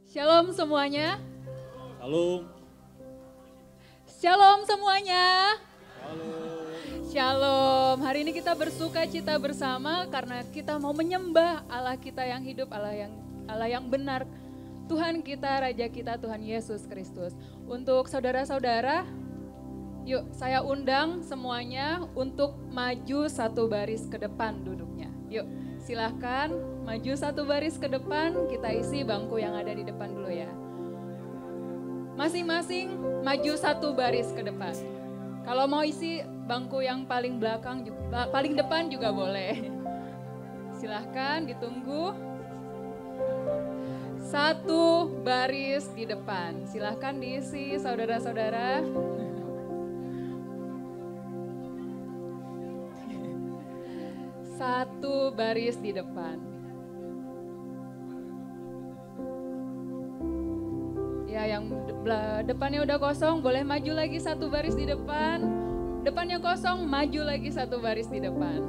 Shalom semuanya. Shalom. Shalom semuanya. Shalom. Shalom. Hari ini kita bersuka cita bersama karena kita mau menyembah Allah kita yang hidup, Allah yang benar. Tuhan kita, Raja kita, Tuhan Yesus Kristus. Untuk saudara-saudara, yuk saya undang semuanya untuk maju satu baris ke depan duduknya. Yuk silahkan maju satu baris ke depan, kita isi bangku yang ada di depan dulu ya. Masing-masing maju satu baris ke depan. Kalau mau isi bangku yang paling belakang, paling depan juga boleh. Silahkan ditunggu. Satu baris di depan. Silahkan diisi saudara-saudara. Satu baris di depan. Ya, yang depannya udah kosong, boleh maju lagi satu baris di depan. Depannya kosong, maju lagi satu baris di depan.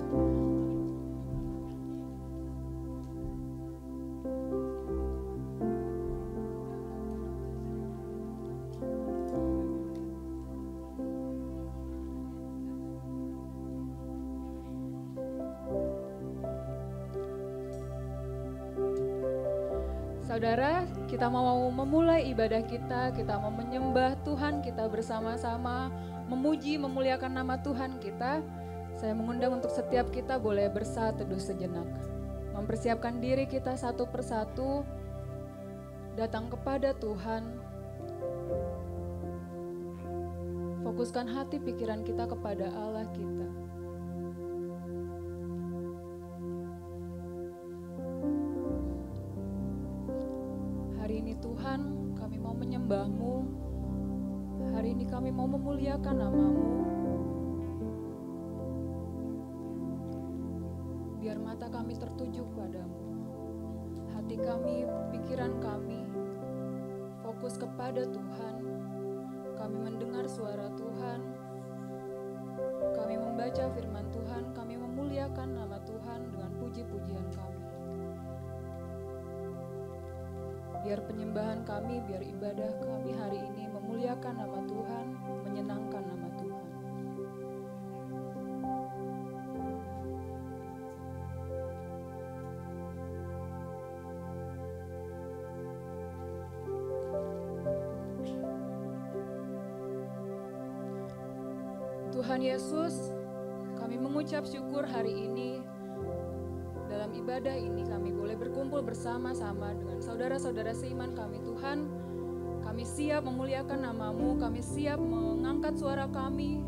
Saudara, kita mau memulai ibadah kita mau menyembah Tuhan kita bersama-sama, memuji, memuliakan nama Tuhan kita. Saya mengundang untuk setiap kita boleh bersatu teduh sejenak. Mempersiapkan diri kita satu persatu, datang kepada Tuhan. Fokuskan hati pikiran kita kepada Allah kita. Hari ini Tuhan, kami mau menyembah-Mu. Hari ini kami mau memuliakan nama-Mu. Biar mata kami tertuju padamu. Hati kami, pikiran kami, fokus kepada Tuhan. Kami mendengar suara Tuhan. Kami membaca firman Tuhan. Kami memuliakan nama Tuhan dengan puji-pujian kami. Biar penyembahan kami, biar ibadah kami hari ini memuliakan nama Tuhan, menyenangkan nama Tuhan. Tuhan Yesus, kami mengucap syukur hari ini. Dalam ibadah ini kami boleh berkumpul bersama-sama dengan saudara-saudara seiman kami Tuhan. Kami siap memuliakan nama-Mu, kami siap mengangkat suara kami,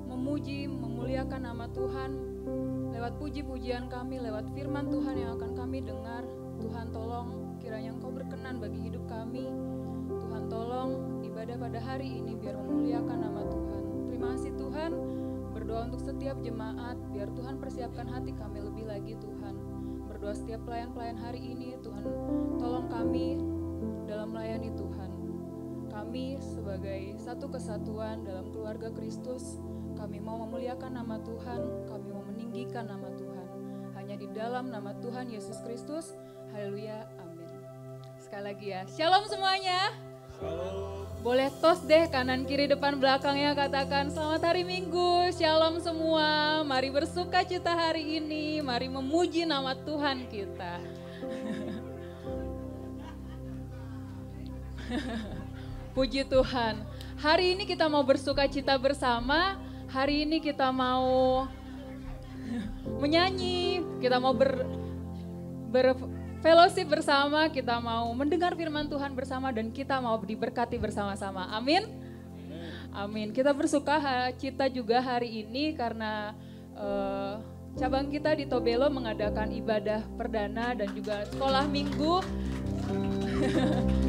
memuji, memuliakan nama Tuhan. Lewat puji-pujian kami, lewat firman Tuhan yang akan kami dengar. Tuhan tolong kiranya Engkau berkenan bagi hidup kami. Tuhan tolong ibadah pada hari ini biar memuliakan nama Tuhan. Terima kasih Tuhan. Berdoa untuk setiap jemaat, biar Tuhan persiapkan hati kami lebih lagi Tuhan. Berdoa setiap pelayan-pelayan hari ini, Tuhan tolong kami dalam melayani Tuhan. Kami sebagai satu kesatuan dalam keluarga Kristus, kami mau memuliakan nama Tuhan, kami mau meninggikan nama Tuhan. Hanya di dalam nama Tuhan Yesus Kristus, haleluya, amin. Sekali lagi ya, shalom semuanya. Shalom. Boleh tos deh kanan kiri depan belakangnya, katakan selamat hari Minggu, shalom semua. Mari bersuka cita hari ini, mari memuji nama Tuhan kita. Puji Tuhan. Hari ini kita mau bersuka cita bersama, hari ini kita mau menyanyi, kita mau fellowship bersama, kita mau mendengar firman Tuhan bersama dan kita mau diberkati bersama-sama. Amin. Amin. Kita bersuka cita juga hari ini karena cabang kita di Tobelo mengadakan ibadah perdana dan juga sekolah minggu.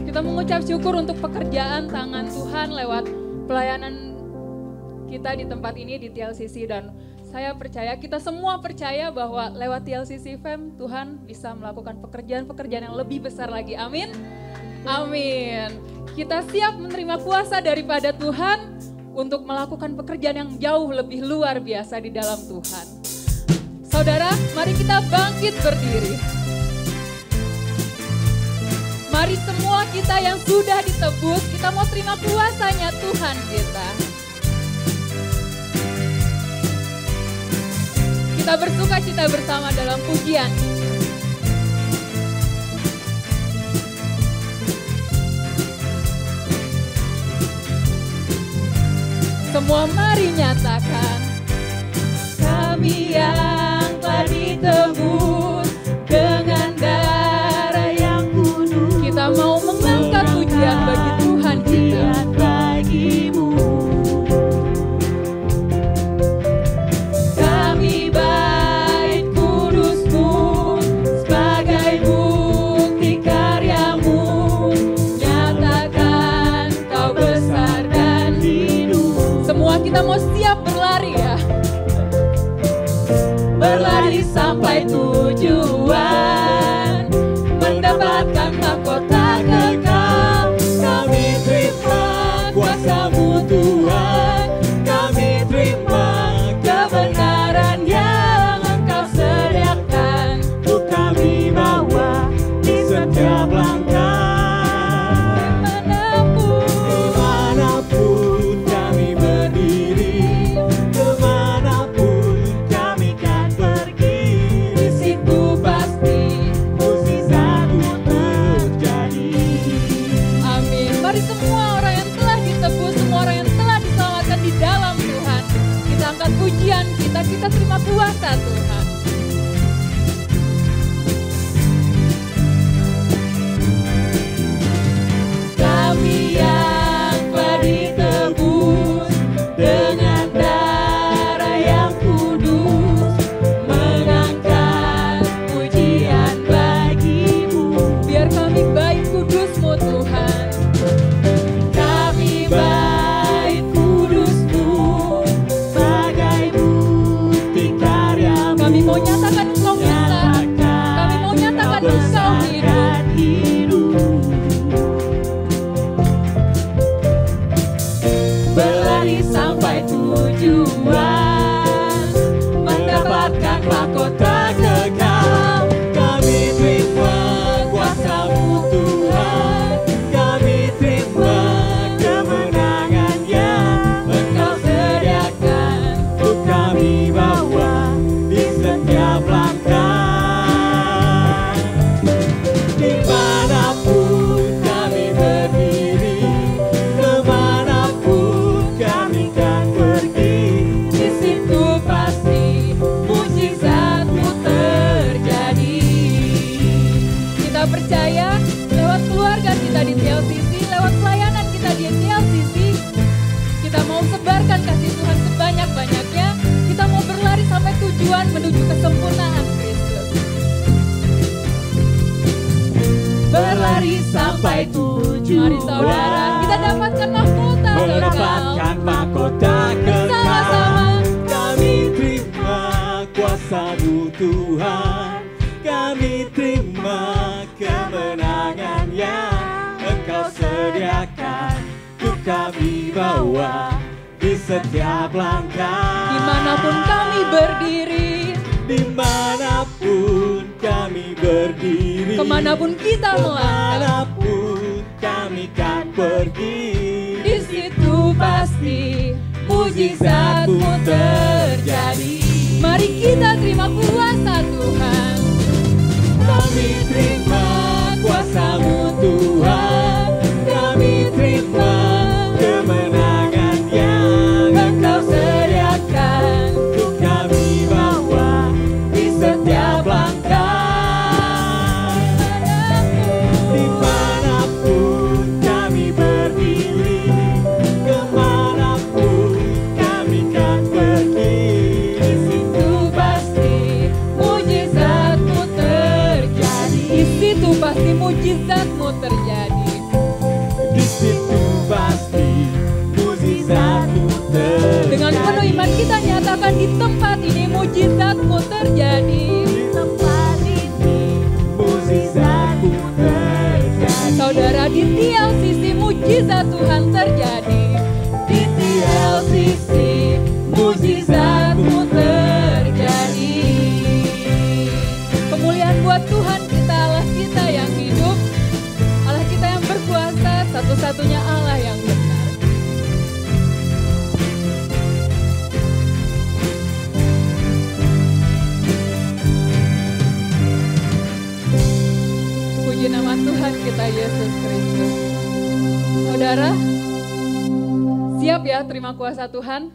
Kita mengucap syukur untuk pekerjaan tangan Tuhan lewat pelayanan kita di tempat ini di TLCC, dan saya percaya, kita semua percaya bahwa lewat TLCC Fam Tuhan bisa melakukan pekerjaan-pekerjaan yang lebih besar lagi. Amin. Amin. Kita siap menerima kuasa daripada Tuhan untuk melakukan pekerjaan yang jauh lebih luar biasa di dalam Tuhan. Saudara, mari kita bangkit berdiri. Mari semua kita kita yang sudah ditebus, kita mau terima kuasanya Tuhan kita. Kita bersuka cita bersama dalam pujian. Semua mari nyatakan, kami yang telah ditebus dengan darah yang kudus. Kita mau mengangkat pujian bagi Tuhan kita. Bagimu. Kami bait kudus-Mu sebagai bukti karya-Mu. Nyatakan Kau besar dan hidup. Semua kita mau siap berlari ya. Berlari sampai tujuan, mendapatkan mahkota kekal. Kami terima kuasa-Mu Tuhan, kami terima kebenaran yang Engkau sediakan. Untuk kami bawa di setiap langkah. Dimanapun kami berdiri, kemanapun kami kan pergi, di situ pasti mukjizat-Mu terjadi. Amin. Mari semua orang yang telah ditebus, semua orang yang telah diselamatkan di dalam Tuhan, kita angkat pujian kita, kita terima kuasa Tuhan. Kami yang telah ditebus dengan darah yang kudus, mengangkat pujian bagi-Mu. Biar kami bait kudus-Mu Tuhan. Kami bait kudus-Mu sebagai bukti karya-Mu. Kami mau nyatakan Engkau besar, kami mau nyatakan Engkau hidup. Berlari sampai tujuan, mendapatkan mahkota kekal. Kami terima kuasa-Mu Tuhan, kami terima kemenangan yang Engkau sediakan. Untuk kami bawa di setiap langkah. Dimanapun kami berdiri, kemanapun kami kan pergi, di situ pasti mukjizat-Mu terjadi. Kita percaya lewat keluarga kita di TLCC, lewat pelayanan kita di TLCC, kita mau sebarkan kasih Tuhan sebanyak-banyaknya. Kita mau berlari sampai tujuan menuju kesempurnaan Kristus. Berlari sampai tujuan. Mari saudara, kita dapatkan mahkota kekal. Mendapatkan mahkota Bersama-sama. kekal. Kami terima kuasa-Mu Tuhan, kami terima kemenangan yang Engkau sediakan. Untuk kami bawa di setiap langkah. Dimanapun kami berdiri, Dimanapun kami berdiri, kemanapun kita melangkah, kemanapun kami kan pergi, di situ pasti mukjizat-Mu terjadi. Mari kita terima kuasa Tuhan. Kami terima kuasa-Mu Tuhan, kami terima kemenangan yang Engkau sediakan. Untuk kami bawa di setiap langkah. Dimanapun kami berdiri, kemanapun kami kan pergi, Di situ pasti mukjizat-Mu terjadi. Di situ pasti mukjizat-Mu terjadi. di situ pasti mukjizat-Mu terjadi. Dengan penuh iman kita nyatakan di tempat ini mukjizat-Mu terjadi. Di tempat ini mukjizat-Mu terjadi. Saudara, di TLCC mukjizat Tuhan terjadi. Di TLCC mukjizat-Mu terjadi. Kemuliaan buat Tuhan kita, Allah kita yang hidup, Allah kita yang berkuasa. satu-satunya Allah yang benar. Puji nama Tuhan kita Yesus Kristus. Saudara, siap ya terima kuasa Tuhan?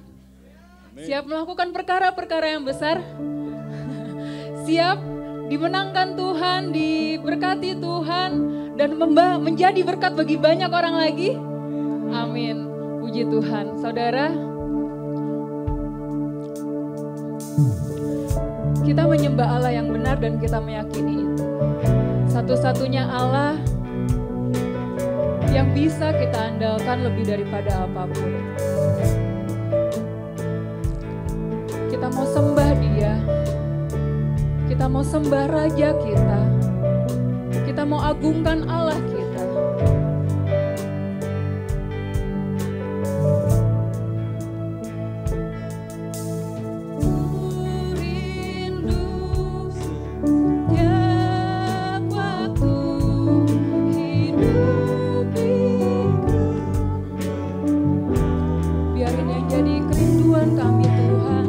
Siap melakukan perkara-perkara yang besar? Siap dimenangkan Tuhan, diberkati Tuhan, dan menjadi berkat bagi banyak orang lagi? Amin. Puji Tuhan. Saudara, kita menyembah Allah yang benar dan kita meyakini itu. Satu-satunya Allah yang bisa kita andalkan lebih daripada apapun. Kita mau sembah Dia. Kita mau sembah Raja kita. Kita mau agungkan Allah kita. Biarin yang jadi kerinduan kami Tuhan.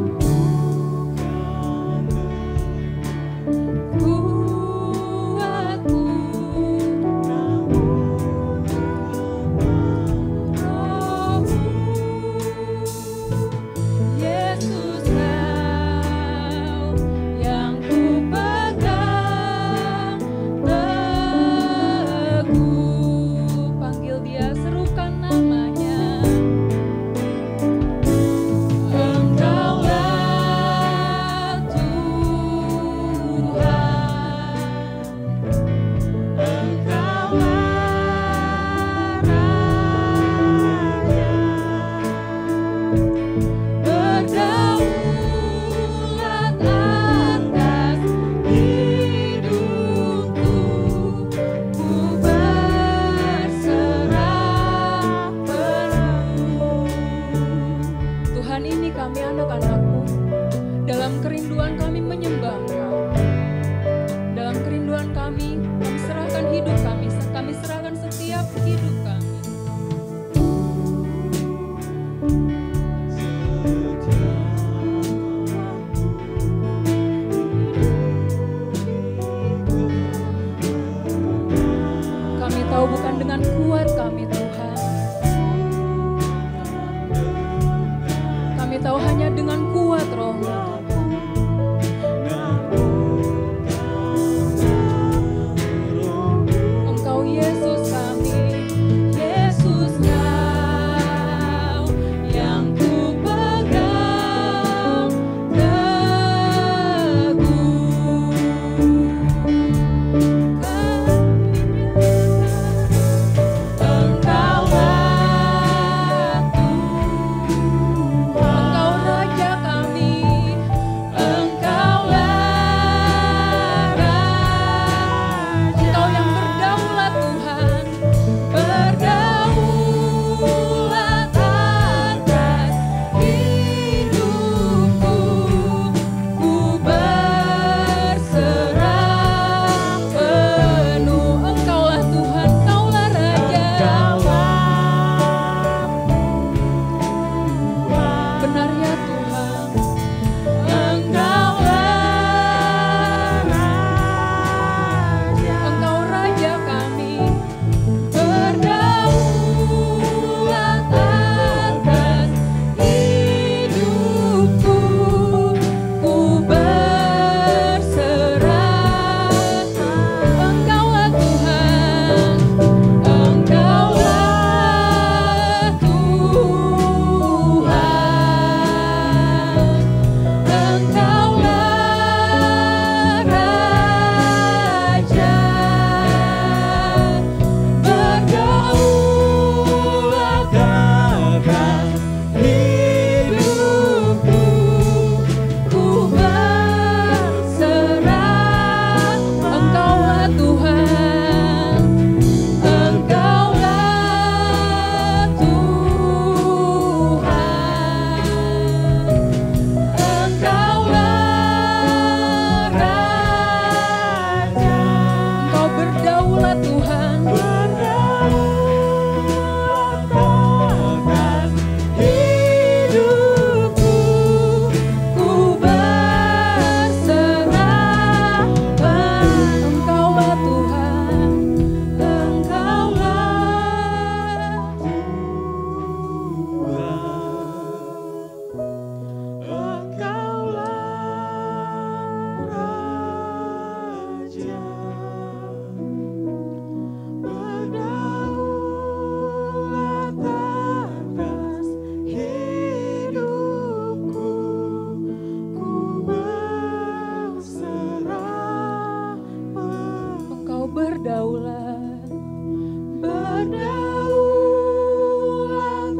berdaulat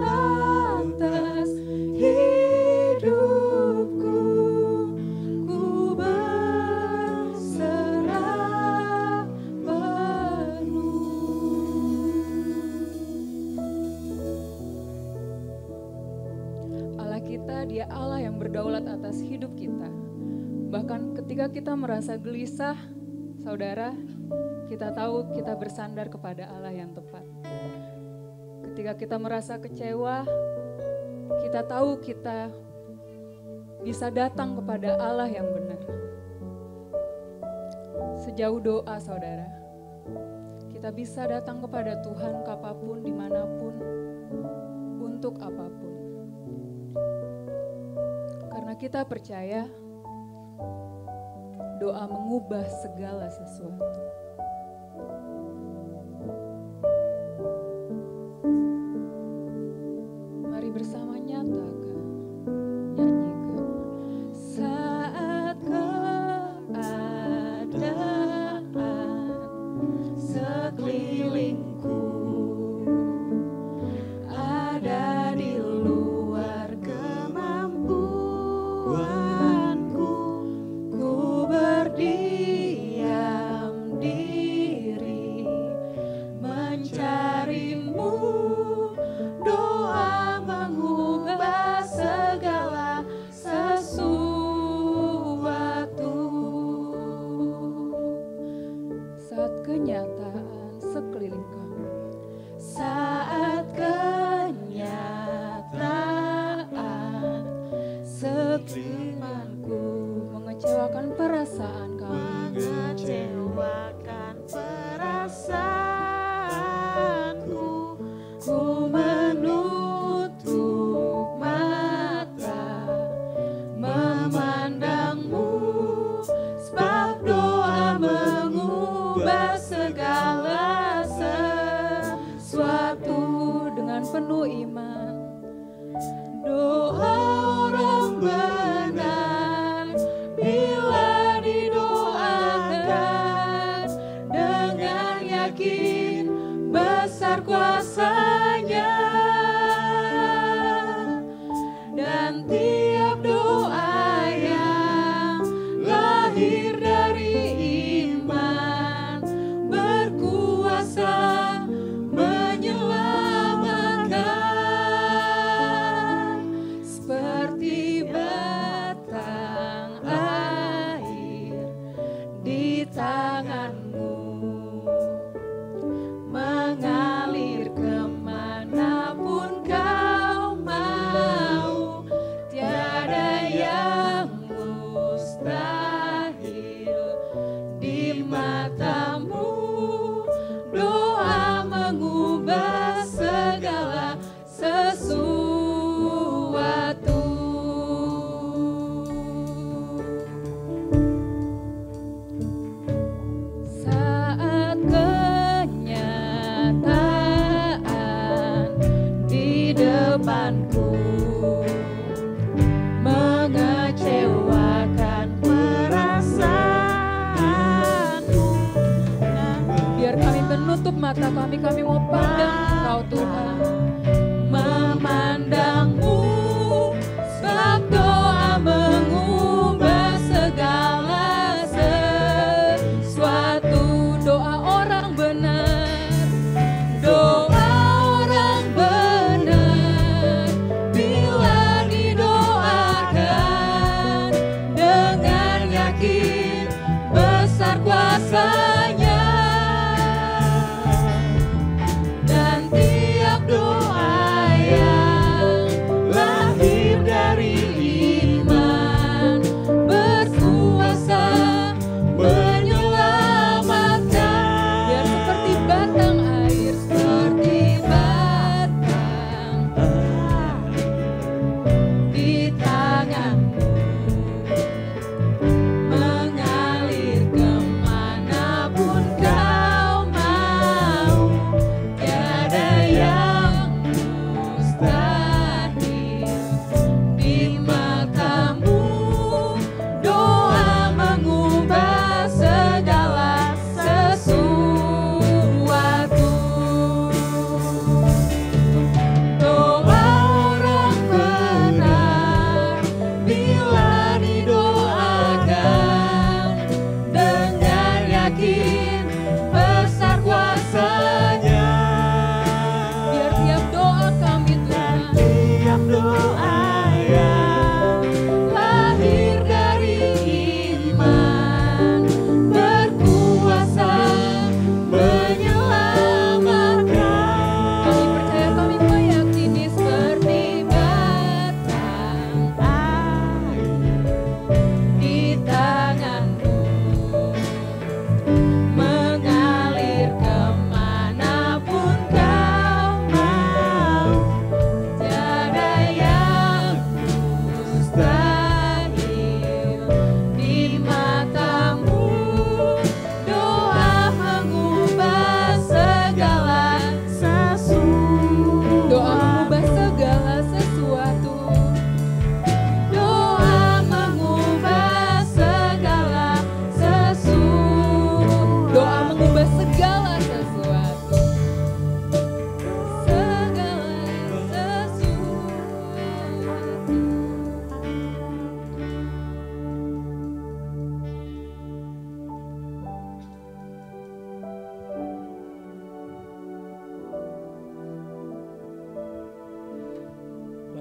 atas hidupku, ku berserah penuh. Allah kita, Dia Allah yang berdaulat atas hidup kita. Bahkan ketika kita merasa gelisah, saudara, kita tahu kita bersandar kepada Allah yang tepat. Ketika kita merasa kecewa, kita tahu kita bisa datang kepada Allah yang benar. Sejauh doa, saudara, kita bisa datang kepada Tuhan kapanpun, dimanapun, untuk apapun. Karena kita percaya doa mengubah segala sesuatu. Mari bersama nyatakan, nyanyikan. Saat keadaan sekelilingku ada di luar kemampuanku, ku berdiam diri mencarimu. Doa mengubah segala sesuatu. Saat kenyataan sekeliling kami, saat kenyataan sekelilingku mengecewakan perasaan kami, mengecewakan perasaanku, ku menutup mata memandangmu, sebab doa mengubah segala sesuatu. Dengan penuh iman, doa orang benar bila didoakan dengan yakin besar kuasa-Nya, dan tiap doa yang lahir dari iman berkuasa menyelamatkan, seperti batang air di tanganmu, mengalir kemanapun kau mau. Tiada yang mustahil di matamu. Doa mengubah segala sesuatu. Saat kenyataan di depanku mengecewakan perasaanku, biar kami menutup mata kami mau pandang Engkau Tuhan, memandangmu, sebab doa mengubah segala sesuatu. Doa orang benar, doa orang benar bila didoakan dengan yakin besar kuasa-Nya, dan tiap doa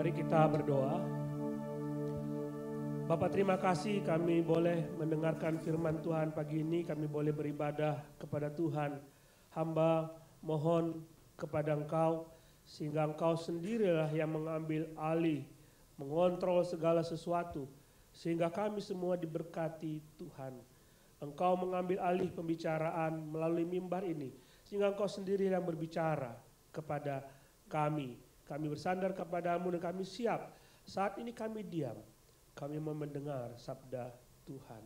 Mari kita berdoa. Bapak, terima kasih kami boleh mendengarkan firman Tuhan pagi ini. Kami boleh beribadah kepada Tuhan. Hamba mohon kepada Engkau sehingga Engkau sendirilah yang mengambil alih, mengontrol segala sesuatu. Sehingga kami semua diberkati Tuhan. Engkau mengambil alih pembicaraan melalui mimbar ini. Sehingga Engkau sendiri yang berbicara kepada kami. Kami bersandar kepadamu dan kami siap. Saat ini kami diam. Kami mau mendengar sabda Tuhan.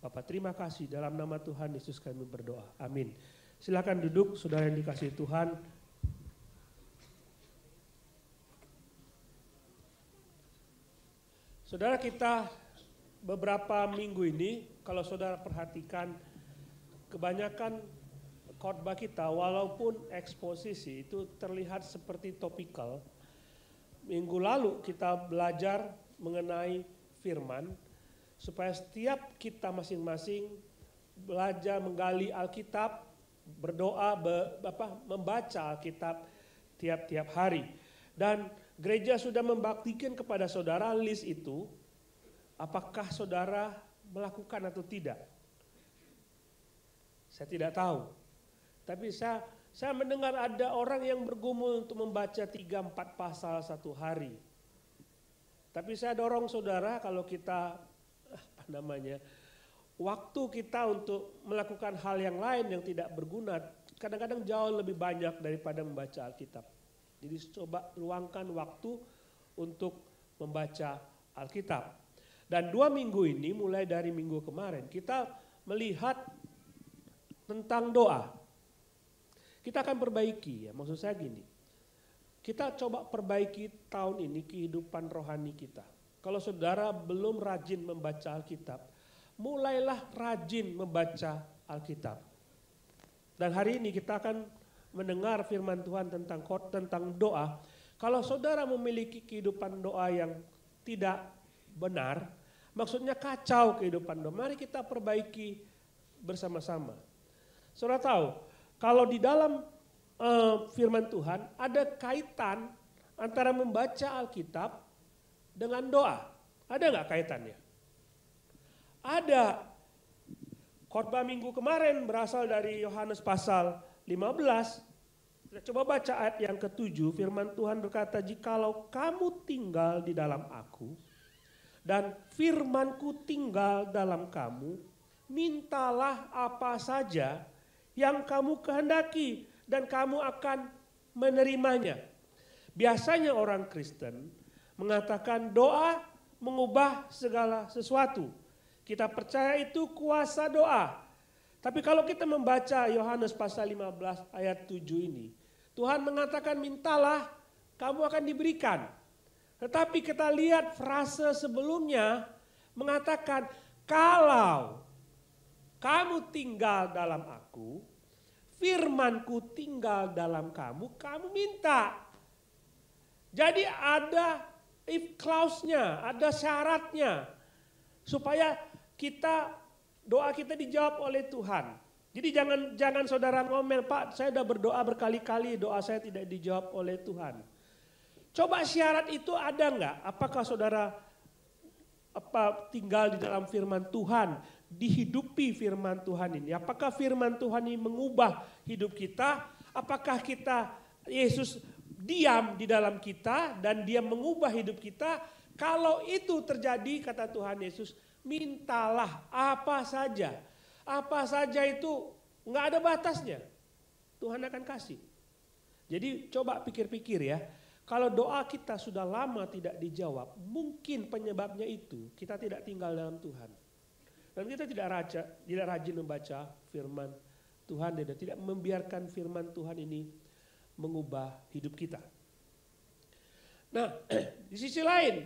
Bapak, terima kasih, dalam nama Tuhan Yesus kami berdoa. Amin. Silakan duduk, saudara yang dikasihi Tuhan. Saudara, kita beberapa minggu ini, kalau saudara perhatikan, kebanyakan khotbah kita walaupun eksposisi itu terlihat seperti topikal. Minggu lalu kita belajar mengenai firman supaya setiap kita masing-masing belajar menggali Alkitab, berdoa, membaca Alkitab tiap-tiap hari. Dan gereja sudah membaktikan kepada saudara list itu, apakah saudara melakukan atau tidak? Saya tidak tahu. Tapi saya mendengar ada orang yang bergumul untuk membaca 3-4 pasal satu hari. Tapi saya dorong saudara, kalau kita waktu kita untuk melakukan hal yang lain yang tidak berguna, kadang-kadang jauh lebih banyak daripada membaca Alkitab. Jadi coba luangkan waktu untuk membaca Alkitab. Dan 2 minggu ini, mulai dari minggu kemarin, kita melihat tentang doa. Kita akan perbaiki, ya, maksud saya gini. Kita coba perbaiki tahun ini kehidupan rohani kita. Kalau saudara belum rajin membaca Alkitab, mulailah rajin membaca Alkitab. Dan hari ini kita akan mendengar firman Tuhan tentang doa. Kalau saudara memiliki kehidupan doa yang tidak benar, maksudnya kacau kehidupan doa, mari kita perbaiki bersama-sama. Saudara tahu, kalau di dalam firman Tuhan ada kaitan antara membaca Alkitab dengan doa. Ada nggak kaitannya? Ada. Khotbah minggu kemarin berasal dari Yohanes pasal 15. Kita coba baca ayat yang ke-7. Firman Tuhan berkata, "Jikalau kamu tinggal di dalam aku dan firman-Ku tinggal dalam kamu, mintalah apa saja yang kamu kehendaki dan kamu akan menerimanya." Biasanya orang Kristen mengatakan doa mengubah segala sesuatu. Kita percaya itu kuasa doa. Tapi kalau kita membaca Yohanes pasal 15 ayat 7 ini, Tuhan mengatakan mintalah kamu akan diberikan. Tetapi kita lihat frase sebelumnya mengatakan kalau kamu tinggal dalam aku, firman-Ku tinggal dalam kamu, kamu minta. Jadi ada if clause-nya, ada syaratnya. Supaya doa kita dijawab oleh Tuhan. Jadi jangan saudara ngomel, "Pak, saya sudah berdoa berkali-kali, doa saya tidak dijawab oleh Tuhan." Coba syarat itu ada enggak? Apakah saudara tinggal di dalam firman Tuhan, dihidupi firman Tuhan ini? Apakah firman Tuhan ini mengubah hidup kita? Apakah Yesus diam di dalam kita dan Dia mengubah hidup kita? Kalau itu terjadi, kata Tuhan Yesus, mintalah apa saja. Apa saja itu nggak ada batasnya. Tuhan akan kasih. Jadi coba pikir-pikir ya. Kalau doa kita sudah lama tidak dijawab, mungkin penyebabnya itu kita tidak tinggal dalam Tuhan. Dan kita tidak rajin membaca firman Tuhan dan tidak membiarkan firman Tuhan ini mengubah hidup kita. Nah, di sisi lain,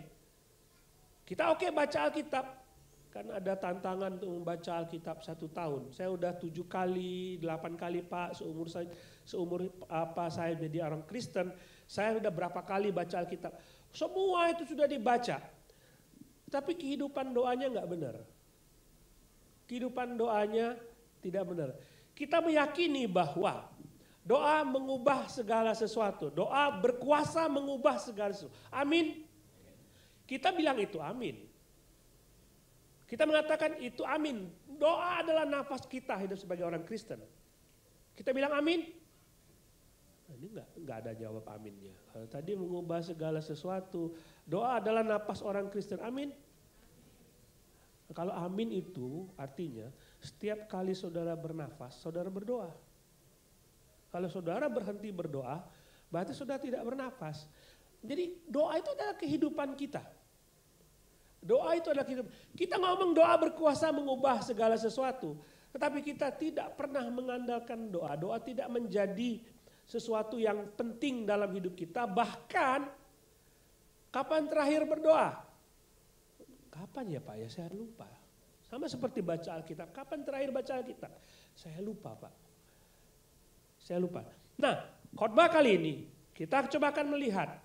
kita baca Alkitab, kan ada tantangan untuk membaca Alkitab 1 tahun. Saya udah 7 kali, 8 kali Pak, seumur saya jadi orang Kristen, saya udah berapa kali baca Alkitab. Semua itu sudah dibaca. Tapi kehidupan doanya nggak benar. Kehidupan doanya tidak benar. Kita meyakini bahwa doa mengubah segala sesuatu. Doa berkuasa mengubah segala sesuatu. Amin. Kita bilang itu amin. Kita mengatakan itu amin. Doa adalah nafas kita hidup sebagai orang Kristen. Kita bilang amin. Nah, ini enggak ada jawab aminnya. Kalau tadi mengubah segala sesuatu, doa adalah nafas orang Kristen. Amin. Kalau amin itu artinya setiap kali saudara bernafas, saudara berdoa. Kalau saudara berhenti berdoa, berarti saudara tidak bernafas. Jadi doa itu adalah kehidupan kita. Doa itu adalah kehidupan. Kita ngomong doa berkuasa mengubah segala sesuatu. Tetapi kita tidak pernah mengandalkan doa. Doa tidak menjadi sesuatu yang penting dalam hidup kita. Bahkan kapan terakhir berdoa? Kapan ya Pak? Ya saya lupa. Sama seperti baca Alkitab. Kapan terakhir baca Alkitab? Saya lupa Pak. Saya lupa. Nah, khotbah kali ini kita coba akan melihat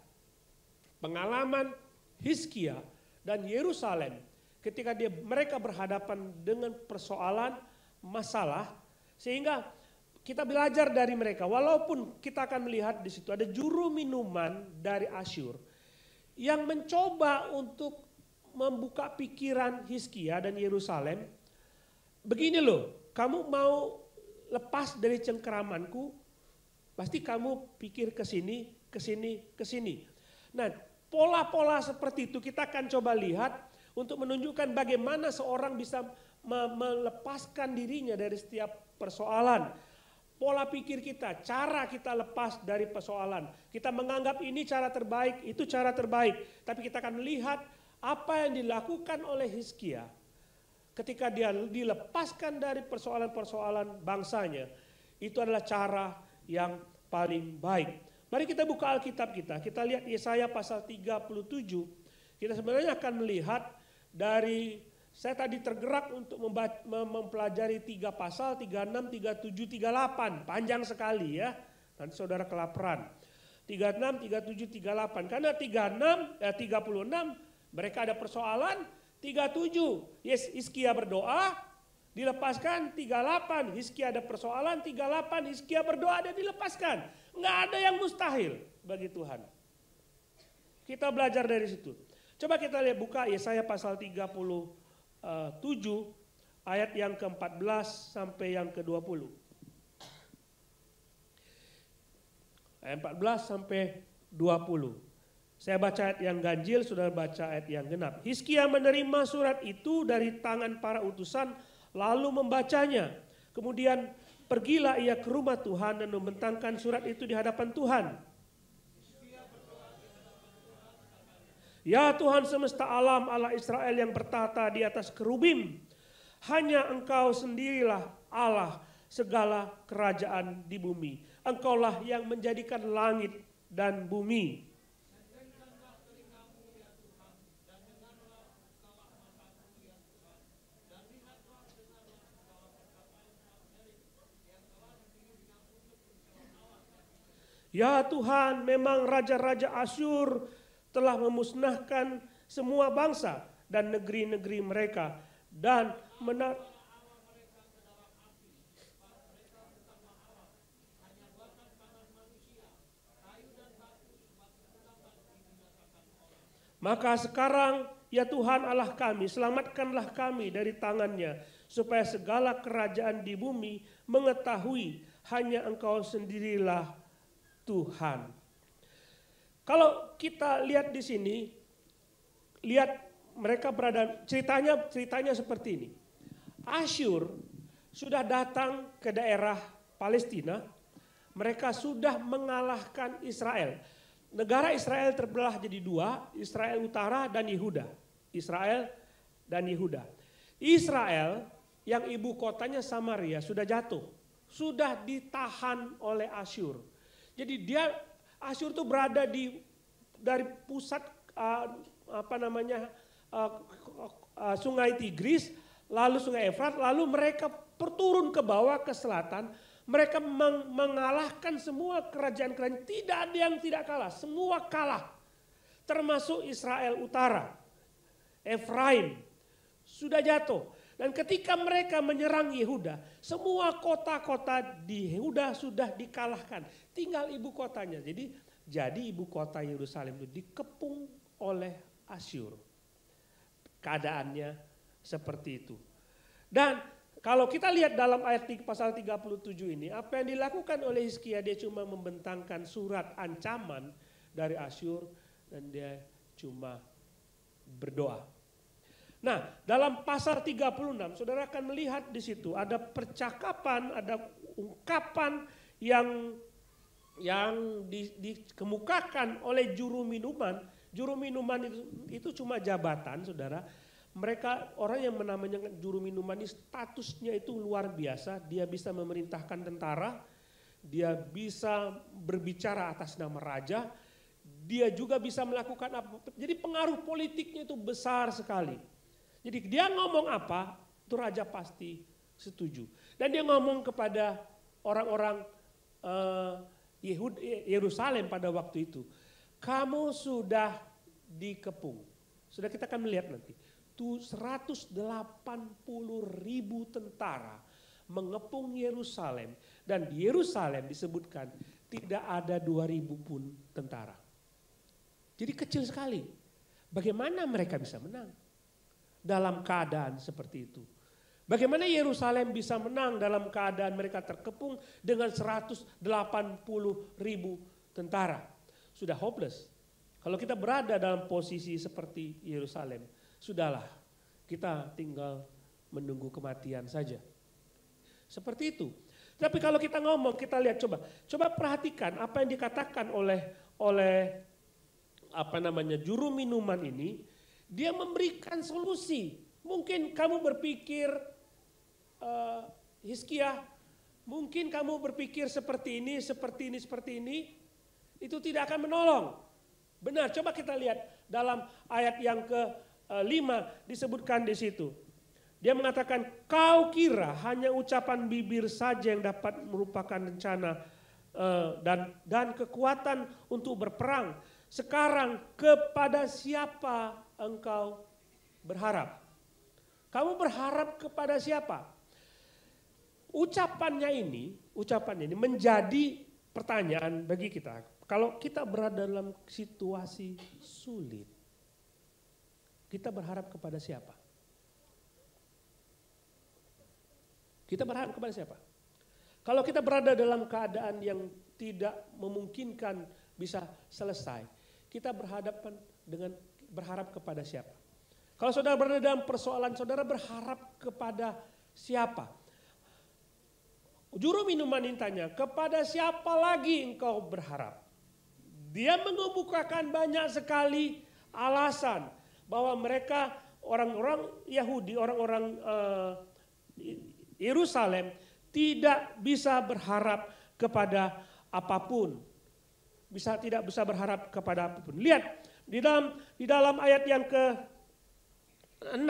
pengalaman Hizkia dan Yerusalem ketika mereka berhadapan dengan persoalan, masalah, sehingga kita belajar dari mereka. Walaupun kita akan melihat di situ ada juru minuman dari Asyur yang mencoba untuk membuka pikiran Hizkia dan Yerusalem. Begini loh, kamu mau lepas dari cengkeramanku, pasti kamu pikir ke sini, ke sini, ke sini. Nah, pola-pola seperti itu kita akan coba lihat untuk menunjukkan bagaimana seorang bisa melepaskan dirinya dari setiap persoalan. Pola pikir kita, cara kita lepas dari persoalan. Kita menganggap ini cara terbaik, itu cara terbaik. Tapi kita akan melihat apa yang dilakukan oleh Hizkia ketika dia dilepaskan dari persoalan-persoalan bangsanya. Itu adalah cara yang paling baik. Mari kita buka Alkitab kita. Kita lihat Yesaya pasal 37. Kita sebenarnya akan melihat dari, saya tadi tergerak untuk mempelajari 3 pasal, 36, 37, 38. Panjang sekali ya. Nanti saudara kelaparan. 36, 37, 38. Karena 36 mereka ada persoalan. 37 Hizkia berdoa, dilepaskan. 38 Hizkia ada persoalan. 38 Hizkia berdoa dan dilepaskan. Nggak ada yang mustahil bagi Tuhan. Kita belajar dari situ. Coba kita lihat, buka Yesaya pasal 37 ayat yang ke-14 sampai yang ke-20. Ayat 14 sampai 20. Saya baca ayat yang ganjil, saudara baca ayat yang genap. Hizkia menerima surat itu dari tangan para utusan lalu membacanya. Kemudian pergilah ia ke rumah Tuhan dan membentangkan surat itu di hadapan Tuhan. Ya Tuhan semesta alam, Allah Israel yang bertata di atas kerubim. Hanya Engkau sendirilah Allah segala kerajaan di bumi. Engkaulah yang menjadikan langit dan bumi. Ya Tuhan, memang raja-raja Asyur telah memusnahkan semua bangsa dan negeri-negeri mereka dan maka sekarang ya Tuhan Allah kami, selamatkanlah kami dari tangannya, supaya segala kerajaan di bumi mengetahui hanya Engkau sendirilah Tuhan. Kalau kita lihat di sini, lihat mereka berada, ceritanya seperti ini. Asyur sudah datang ke daerah Palestina, mereka sudah mengalahkan Israel. Negara Israel terbelah jadi 2, Israel Utara dan Yehuda. Israel dan Yehuda. Israel yang ibu kotanya Samaria sudah jatuh, sudah ditahan oleh Asyur. Jadi Asyur itu berada dari pusat Sungai Tigris, lalu Sungai Efrat, lalu mereka turun ke bawah ke selatan. Mereka mengalahkan semua kerajaan-kerajaan, tidak ada yang tidak kalah, semua kalah. Termasuk Israel Utara, Efraim sudah jatuh. Dan ketika mereka menyerang Yehuda, semua kota-kota di Yehuda sudah dikalahkan. Tinggal ibu kotanya. Jadi ibu kota Yerusalem itu dikepung oleh Asyur. Keadaannya seperti itu. Dan kalau kita lihat dalam ayat pasal 37 ini, apa yang dilakukan oleh Hizkia, dia cuma membentangkan surat ancaman dari Asyur dan dia cuma berdoa. Nah, dalam pasal 36, saudara akan melihat di situ ada percakapan, ada ungkapan yang dikemukakan oleh juru minuman. Juru minuman itu cuma jabatan, saudara. Mereka orang yang namanya juru minuman ini statusnya itu luar biasa. Dia bisa memerintahkan tentara, dia bisa berbicara atas nama raja, dia juga bisa melakukan apa. Jadi pengaruh politiknya itu besar sekali. Jadi dia ngomong apa, itu raja pasti setuju. Dan dia ngomong kepada orang-orang Yerusalem pada waktu itu, kamu sudah dikepung. Sudah kita akan melihat nanti. 180.000 tentara mengepung Yerusalem, dan di Yerusalem disebutkan tidak ada 2.000 pun tentara. Jadi kecil sekali. Bagaimana mereka bisa menang dalam keadaan seperti itu? Bagaimana Yerusalem bisa menang dalam keadaan mereka terkepung dengan 180.000 tentara? Sudah hopeless. Kalau kita berada dalam posisi seperti Yerusalem, sudahlah, kita tinggal menunggu kematian saja. Seperti itu. Tapi kalau kita ngomong, kita lihat, coba perhatikan apa yang dikatakan oleh juru minuman ini. Dia memberikan solusi. Mungkin kamu berpikir, Hizkia, mungkin kamu berpikir seperti ini, itu tidak akan menolong. Benar, coba kita lihat dalam ayat yang ke-5 disebutkan di situ. Dia mengatakan, kau kira hanya ucapan bibir saja yang dapat merupakan rencana dan kekuatan untuk berperang. Sekarang kepada siapa engkau berharap? Kamu berharap kepada siapa? Ucapannya ini menjadi pertanyaan bagi kita. Kalau kita berada dalam situasi sulit, kita berharap kepada siapa? Kita berharap kepada siapa? Kalau kita berada dalam keadaan yang tidak memungkinkan bisa selesai, kita berharap kepada siapa? Kalau saudara berada dalam persoalan, saudara berharap kepada siapa? Juru minuman ini tanya, kepada siapa lagi engkau berharap? Dia mengemukakan banyak sekali alasan bahwa mereka orang-orang Yahudi, orang-orang Yerusalem tidak bisa berharap kepada apapun. Tidak bisa berharap kepada apapun. Lihat di dalam ayat yang ke-6,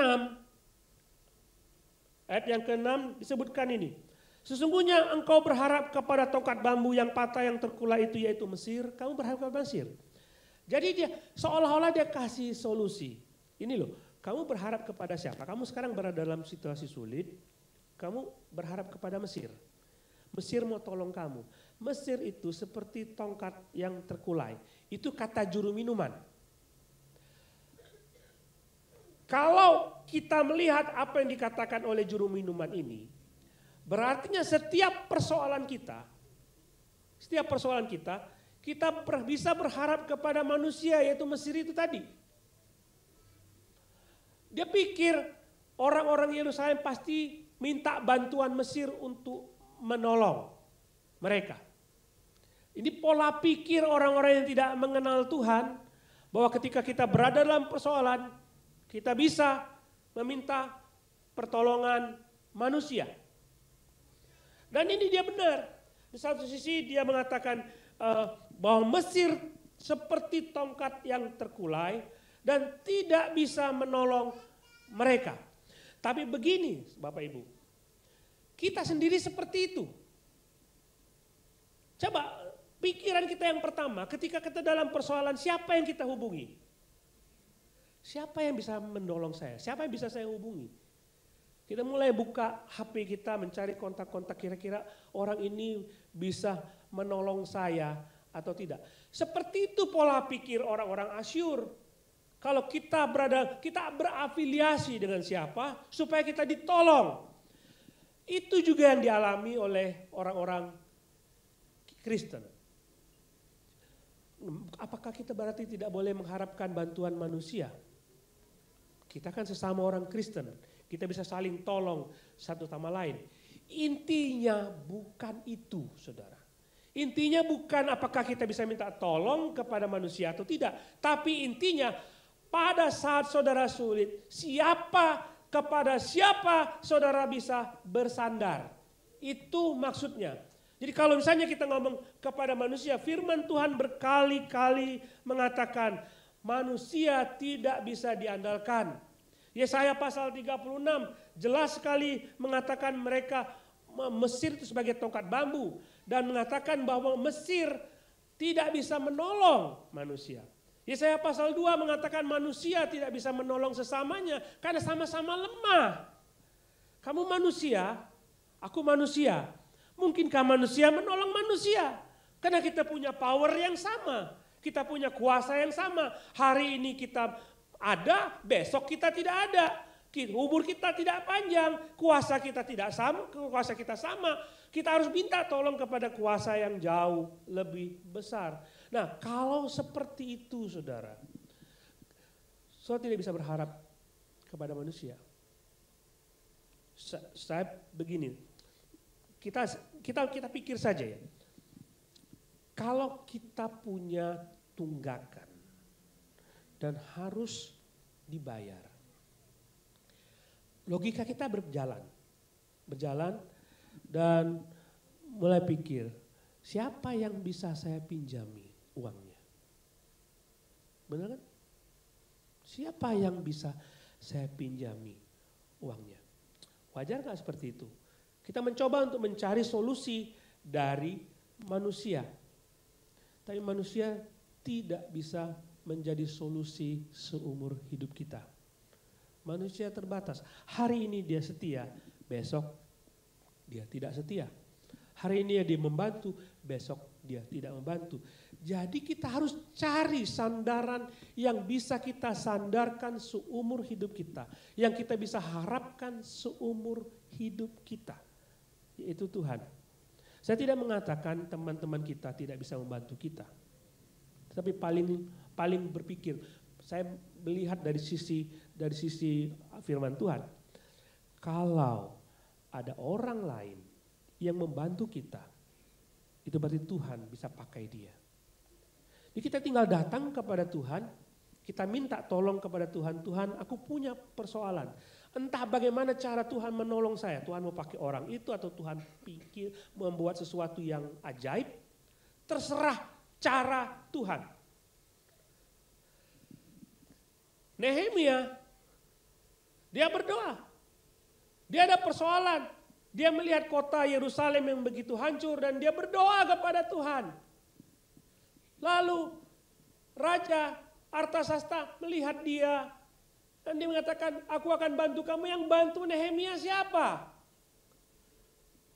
ayat yang ke-6 disebutkan ini. Sesungguhnya engkau berharap kepada tongkat bambu yang patah yang terkulai itu, yaitu Mesir. Kamu berharap kepada Mesir. Jadi dia seolah-olah dia kasih solusi. Ini loh, kamu berharap kepada siapa? Kamu sekarang berada dalam situasi sulit, kamu berharap kepada Mesir. Mesir mau tolong kamu. Mesir itu seperti tongkat yang terkulai. Itu kata juru minuman. Kalau kita melihat apa yang dikatakan oleh juru minuman ini, berartinya setiap persoalan kita bisa berharap kepada manusia, yaitu Mesir itu tadi. Dia pikir orang-orang Yerusalem pasti minta bantuan Mesir untuk menolong mereka. Ini pola pikir orang-orang yang tidak mengenal Tuhan, bahwa ketika kita berada dalam persoalan, kita bisa meminta pertolongan manusia. Dan ini dia benar. Di satu sisi dia mengatakan bahwa Mesir seperti tongkat yang terkulai dan tidak bisa menolong mereka. Tapi begini Bapak Ibu, kita sendiri seperti itu. Coba pikiran kita yang pertama, ketika kita dalam persoalan, siapa yang kita hubungi? Siapa yang bisa menolong saya? Siapa yang bisa saya hubungi? Kita mulai buka HP kita, mencari kontak-kontak, kira-kira orang ini bisa menolong saya atau tidak. Seperti itu pola pikir orang-orang Asyur. Kalau kita berafiliasi dengan siapa supaya kita ditolong. Itu juga yang dialami oleh orang-orang Kristen. Apakah kita berarti tidak boleh mengharapkan bantuan manusia? Kita kan sesama orang Kristen. Kita bisa saling tolong satu sama lain. Intinya bukan itu, saudara. Intinya bukan apakah kita bisa minta tolong kepada manusia atau tidak. Tapi intinya pada saat saudara sulit, kepada siapa saudara bisa bersandar. Itu maksudnya. Jadi kalau misalnya kita ngomong kepada manusia, firman Tuhan berkali-kali mengatakan manusia tidak bisa diandalkan. Yesaya pasal 36 jelas sekali mengatakan mereka Mesir itu sebagai tongkat bambu. Dan mengatakan bahwa Mesir tidak bisa menolong manusia. Yesaya pasal 2 mengatakan manusia tidak bisa menolong sesamanya karena sama-sama lemah. Kamu manusia, aku manusia. Mungkinkah manusia menolong manusia? Karena kita punya power yang sama. Kita punya kuasa yang sama. Hari ini kita ada, besok kita tidak ada. Umur kita tidak panjang, kuasa kita tidak sama, kuasa kita sama. Kita harus minta tolong kepada kuasa yang jauh lebih besar. Nah, kalau seperti itu saudara tidak bisa berharap kepada manusia. Saya begini, kita pikir saja ya. Kalau kita punya tunggakan dan harus dibayar. Logika kita berjalan dan mulai pikir, siapa yang bisa saya pinjami uangnya? Benar kan? Siapa yang bisa saya pinjami uangnya? Wajar gak seperti itu? Kita mencoba untuk mencari solusi dari manusia. Tapi manusia tidak bisa menjadi solusi seumur hidup kita. Manusia terbatas. Hari ini dia setia, besok dia tidak setia. Hari ini dia membantu, besok dia tidak membantu. Jadi kita harus cari sandaran yang bisa kita sandarkan seumur hidup kita. Yang kita bisa harapkan seumur hidup kita. Yaitu Tuhan. Saya tidak mengatakan teman-teman kita tidak bisa membantu kita. Tapi paling berpikir, saya melihat dari sisi firman Tuhan. Kalau ada orang lain yang membantu kita, itu berarti Tuhan bisa pakai dia. Jadi kita tinggal datang kepada Tuhan, kita minta tolong kepada Tuhan. Tuhan, aku punya persoalan. Entah bagaimana cara Tuhan menolong saya. Tuhan mau pakai orang itu atau Tuhan pikir membuat sesuatu yang ajaib. Terserah cara Tuhan. Nehemia, dia berdoa. Dia ada persoalan. Dia melihat kota Yerusalem yang begitu hancur dan dia berdoa kepada Tuhan. Lalu Raja Artasasta melihat dia dan dia mengatakan, aku akan bantu kamu. Yang bantu Nehemia siapa?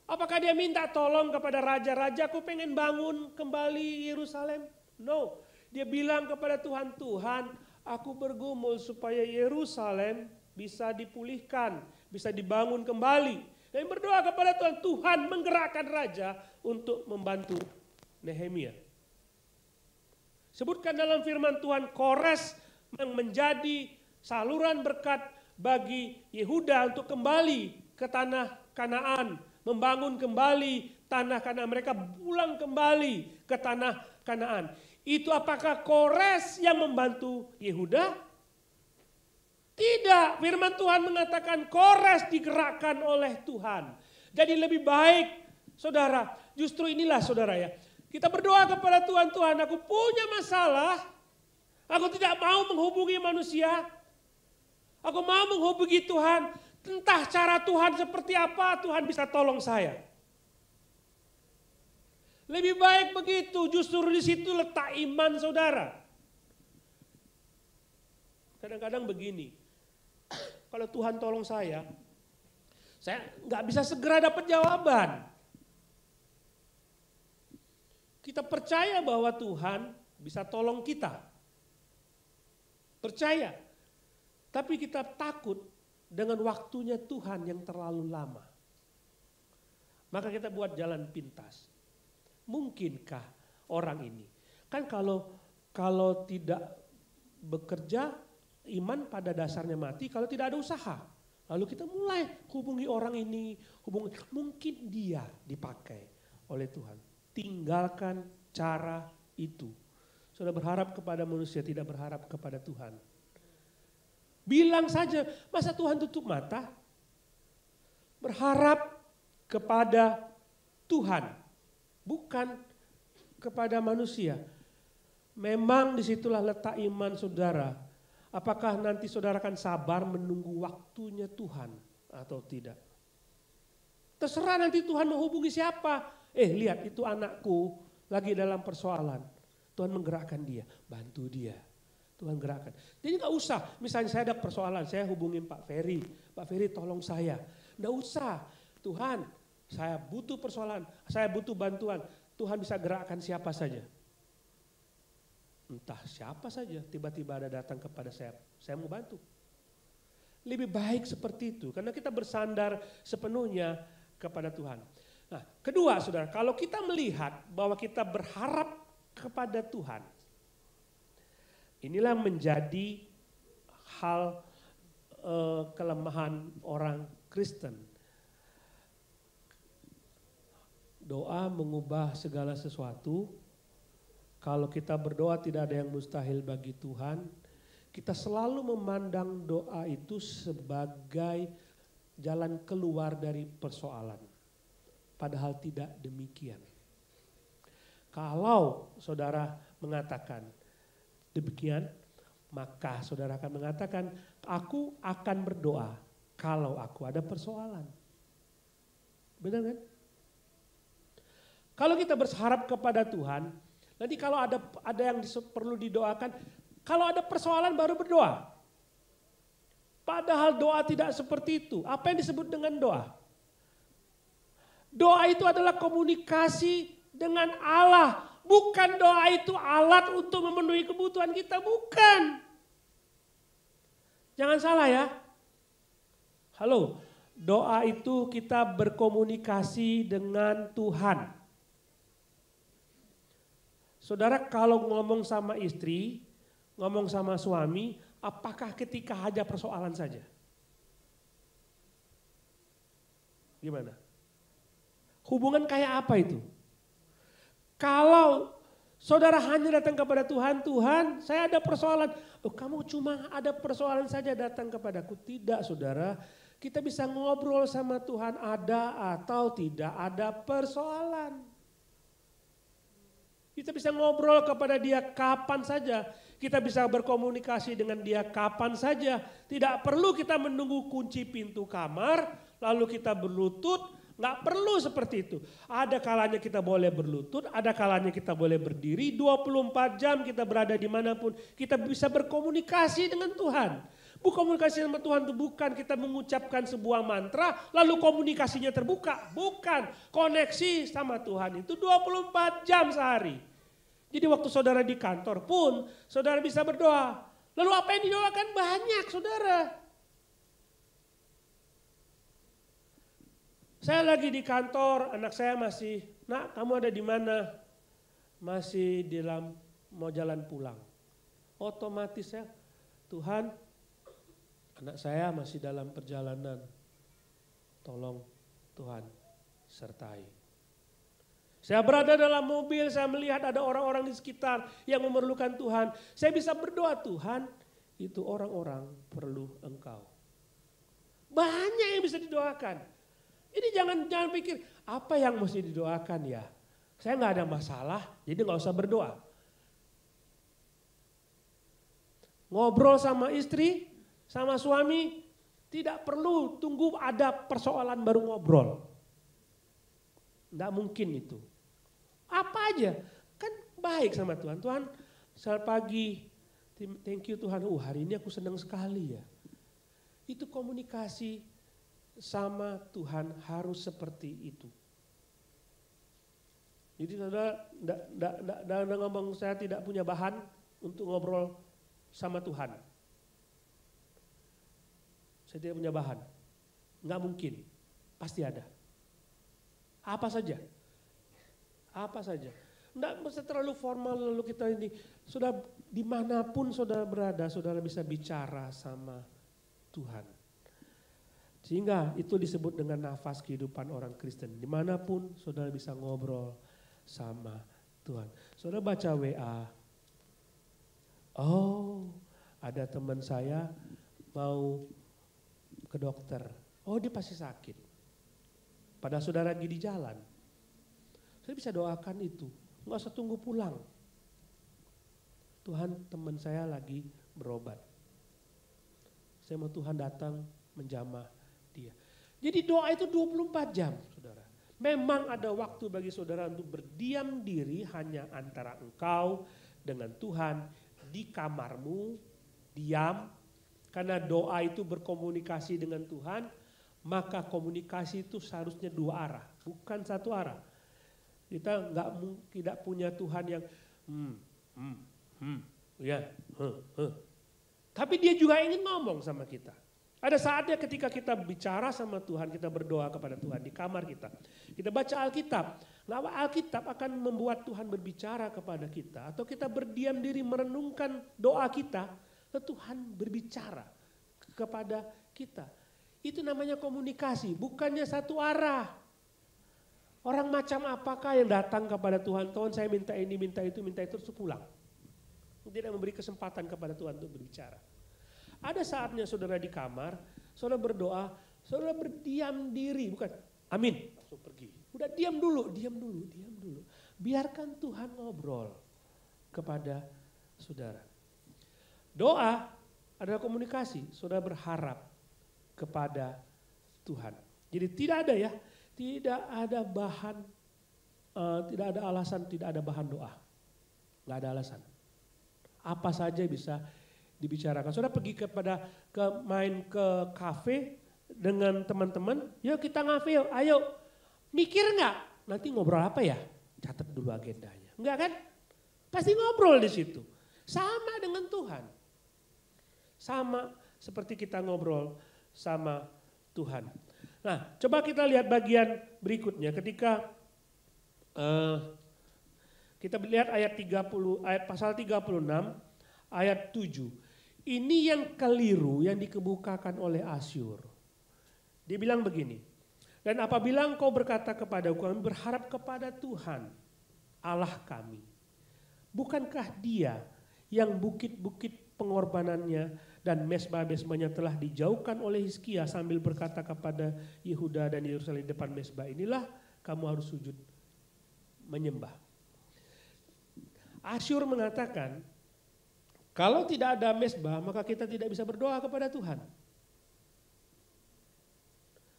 Apakah dia minta tolong kepada raja, aku pengen bangun kembali Yerusalem? No, dia bilang kepada Tuhan, Tuhan, aku bergumul supaya Yerusalem bisa dipulihkan, bisa dibangun kembali. Dan berdoa kepada Tuhan, Tuhan menggerakkan raja untuk membantu Nehemia. Sebutkan dalam firman Tuhan, Kores yang menjadi saluran berkat bagi Yehuda untuk kembali ke tanah Kanaan, membangun kembali tanah Kanaan, mereka pulang kembali ke tanah Kanaan. Itu apakah Kores yang membantu Yehuda? Tidak, firman Tuhan mengatakan Kores digerakkan oleh Tuhan. Jadi lebih baik, saudara, justru inilah saudara ya. Kita berdoa kepada Tuhan, Tuhan aku punya masalah, aku tidak mau menghubungi manusia, aku mau menghubungi Tuhan, entah cara Tuhan seperti apa, Tuhan bisa tolong saya. Lebih baik begitu, justru di situ letak iman saudara. Kadang-kadang begini, kalau Tuhan tolong saya nggak bisa segera dapat jawaban. Kita percaya bahwa Tuhan bisa tolong kita. Percaya. Tapi kita takut dengan waktunya Tuhan yang terlalu lama. Maka kita buat jalan pintas. Mungkinkah orang ini? Kan kalau tidak bekerja, iman pada dasarnya mati kalau tidak ada usaha. Lalu kita mulai hubungi orang ini, mungkin dia dipakai oleh Tuhan. Tinggalkan cara itu. Sudah berharap kepada manusia, tidak berharap kepada Tuhan. Bilang saja, masa Tuhan tutup mata? Berharap kepada Tuhan, bukan kepada manusia. Memang disitulah letak iman saudara. Apakah nanti saudara akan sabar menunggu waktunya Tuhan atau tidak? Terserah nanti Tuhan mau hubungi siapa. Lihat itu anakku lagi dalam persoalan. Tuhan menggerakkan dia, bantu dia. Tuhan gerakkan. Jadi gak usah, misalnya saya ada persoalan, saya hubungin Pak Ferry. Pak Ferry tolong saya. Gak usah, Tuhan saya butuh persoalan, saya butuh bantuan. Tuhan bisa gerakkan siapa saja. Entah siapa saja, tiba-tiba ada datang kepada saya mau bantu. Lebih baik seperti itu, karena kita bersandar sepenuhnya kepada Tuhan. Nah, kedua saudara, kalau kita melihat bahwa kita berharap kepada Tuhan, inilah menjadi hal kelemahan orang Kristen. Doa mengubah segala sesuatu. Kalau kita berdoa tidak ada yang mustahil bagi Tuhan. Kita selalu memandang doa itu sebagai jalan keluar dari persoalan. Padahal tidak demikian. Kalau saudara mengatakan demikian, maka saudara akan mengatakan, aku akan berdoa kalau aku ada persoalan. Benar kan? Kalau kita berharap kepada Tuhan, nanti kalau ada yang perlu didoakan, kalau ada persoalan baru berdoa. Padahal doa tidak seperti itu. Apa yang disebut dengan doa? Doa itu adalah komunikasi dengan Allah. Bukan doa itu alat untuk memenuhi kebutuhan kita, bukan. Jangan salah ya. Halo, doa itu kita berkomunikasi dengan Tuhan. Saudara kalau ngomong sama istri, ngomong sama suami, apakah ketika ada persoalan saja? Gimana? Hubungan kayak apa itu? Kalau saudara hanya datang kepada Tuhan, Tuhan saya ada persoalan. Kamu cuma ada persoalan saja datang kepadaku. Tidak saudara, kita bisa ngobrol sama Tuhan ada atau tidak ada persoalan. Kita bisa ngobrol kepada dia kapan saja. Kita bisa berkomunikasi dengan dia kapan saja. Tidak perlu kita menunggu kunci pintu kamar, lalu kita berlutut. Nggak perlu seperti itu. Ada kalanya kita boleh berlutut, ada kalanya kita boleh berdiri. 24 jam kita berada dimanapun. Kita bisa berkomunikasi dengan Tuhan. Komunikasi sama Tuhan itu bukan kita mengucapkan sebuah mantra lalu komunikasinya terbuka. Bukan. Koneksi sama Tuhan itu 24 jam sehari. Jadi waktu saudara di kantor pun saudara bisa berdoa. Lalu apa yang didoakan? Banyak saudara. Saya lagi di kantor, anak saya masih, nak kamu ada di mana? Masih mau jalan pulang. Otomatis ya, Tuhan anak saya masih dalam perjalanan. Tolong Tuhan sertai. Saya berada dalam mobil, saya melihat ada orang-orang di sekitar yang memerlukan Tuhan. Saya bisa berdoa, Tuhan itu orang-orang perlu Engkau. Banyak yang bisa didoakan. Ini jangan pikir apa yang mesti didoakan ya. Saya nggak ada masalah, jadi nggak usah berdoa. Ngobrol sama istri, sama suami, tidak perlu tunggu ada persoalan baru ngobrol. Nggak mungkin itu. Apa aja, kan baik sama Tuhan. Tuhan, selamat pagi, thank you Tuhan. Hari ini aku senang sekali ya. Itu komunikasi sama Tuhan harus seperti itu. Jadi saudara, ngomong saya tidak punya bahan untuk ngobrol sama Tuhan. Saya tidak punya bahan. Nggak mungkin. Pasti ada. Apa saja. Apa saja. Nggak mesti terlalu formal lalu kita ini. Sudah dimanapun saudara berada, saudara bisa bicara sama Tuhan. Sehingga itu disebut dengan nafas kehidupan orang Kristen. Dimanapun saudara bisa ngobrol sama Tuhan. Saudara baca WA. Oh, ada teman saya mau ke dokter. Oh, dia pasti sakit. Padahal saudara lagi di jalan. Saya bisa doakan itu. Nggak usah tunggu pulang. Tuhan, teman saya lagi berobat. Saya mau Tuhan datang menjamah dia. Jadi doa itu 24 jam, saudara. Memang ada waktu bagi saudara untuk berdiam diri hanya antara engkau dengan Tuhan di kamarmu, diam. Karena doa itu berkomunikasi dengan Tuhan, maka komunikasi itu seharusnya dua arah, bukan satu arah. Kita tidak punya Tuhan yang tapi dia juga ingin ngomong sama kita. Ada saatnya ketika kita bicara sama Tuhan, kita berdoa kepada Tuhan di kamar kita. Kita baca Alkitab. Nah, Alkitab akan membuat Tuhan berbicara kepada kita. Atau kita berdiam diri merenungkan doa kita. Lalu Tuhan berbicara kepada kita. Itu namanya komunikasi, bukannya satu arah. Orang macam apakah yang datang kepada Tuhan, Tuhan saya minta ini, minta itu, terus pulang. Tidak memberi kesempatan kepada Tuhan untuk berbicara. Ada saatnya saudara di kamar, saudara berdoa, saudara berdiam diri, bukan amin, langsung pergi. Udah diam dulu. Biarkan Tuhan ngobrol kepada saudara. Doa adalah komunikasi, saudara berharap kepada Tuhan. Jadi tidak ada bahan, tidak ada alasan, tidak ada bahan doa. Nggak ada alasan. Apa saja bisa dibicarakan. Saudara pergi main ke kafe dengan teman-teman, yuk kita ngafe yuk, ayo. Mikir nggak? Nanti ngobrol apa ya? Catat dulu agendanya. Enggak kan? Pasti ngobrol di situ. Sama dengan Tuhan. Sama seperti kita ngobrol sama Tuhan. Nah, coba kita lihat bagian berikutnya ketika kita lihat ayat pasal 36 ayat 7. Ini yang keliru yang dikemukakan oleh Asyur. Dia bilang begini. Dan apabila engkau berkata kepada kami berharap kepada Tuhan Allah kami. Bukankah dia yang bukit-bukit pengorbanannya dan mesbah-mesbahnya telah dijauhkan oleh Hizkia sambil berkata kepada Yehuda dan Yerusalem di depan mesbah, inilah kamu harus sujud menyembah. Asyur mengatakan, kalau tidak ada mesbah maka kita tidak bisa berdoa kepada Tuhan.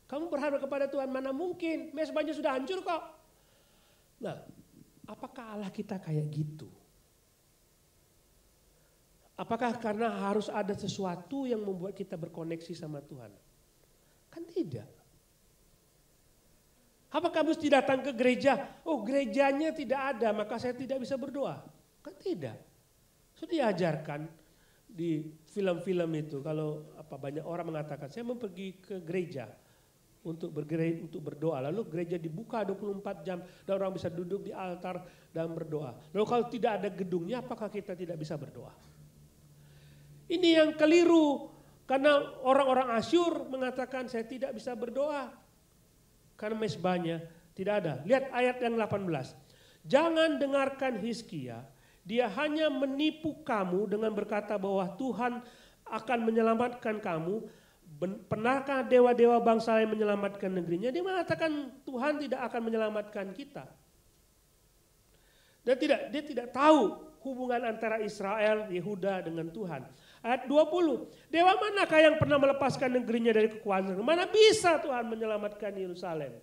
Kamu berharap kepada Tuhan, mana mungkin, mesbahnya sudah hancur kok. Nah, apakah Allah kita kayak gitu? Apakah karena harus ada sesuatu yang membuat kita berkoneksi sama Tuhan? Kan tidak. Apakah mesti datang ke gereja? Oh, gerejanya tidak ada, maka saya tidak bisa berdoa. Kan tidak. Sudah diajarkan di film-film itu, kalau banyak orang mengatakan, saya mau pergi ke gereja untuk berdoa. Lalu gereja dibuka 24 jam dan orang bisa duduk di altar dan berdoa. Lalu kalau tidak ada gedungnya, apakah kita tidak bisa berdoa? Ini yang keliru, karena orang-orang Asyur mengatakan saya tidak bisa berdoa karena mesbahnya tidak ada. Lihat ayat yang 18. Jangan dengarkan Hizkia, dia hanya menipu kamu dengan berkata bahwa Tuhan akan menyelamatkan kamu. Pernahkah dewa-dewa bangsa yang menyelamatkan negerinya? Dia mengatakan Tuhan tidak akan menyelamatkan kita. Dan dia tidak tahu hubungan antara Israel, Yehuda dengan Tuhan. Ayat 20, dewa manakah yang pernah melepaskan negerinya dari kekuasaan? Mana bisa Tuhan menyelamatkan Yerusalem?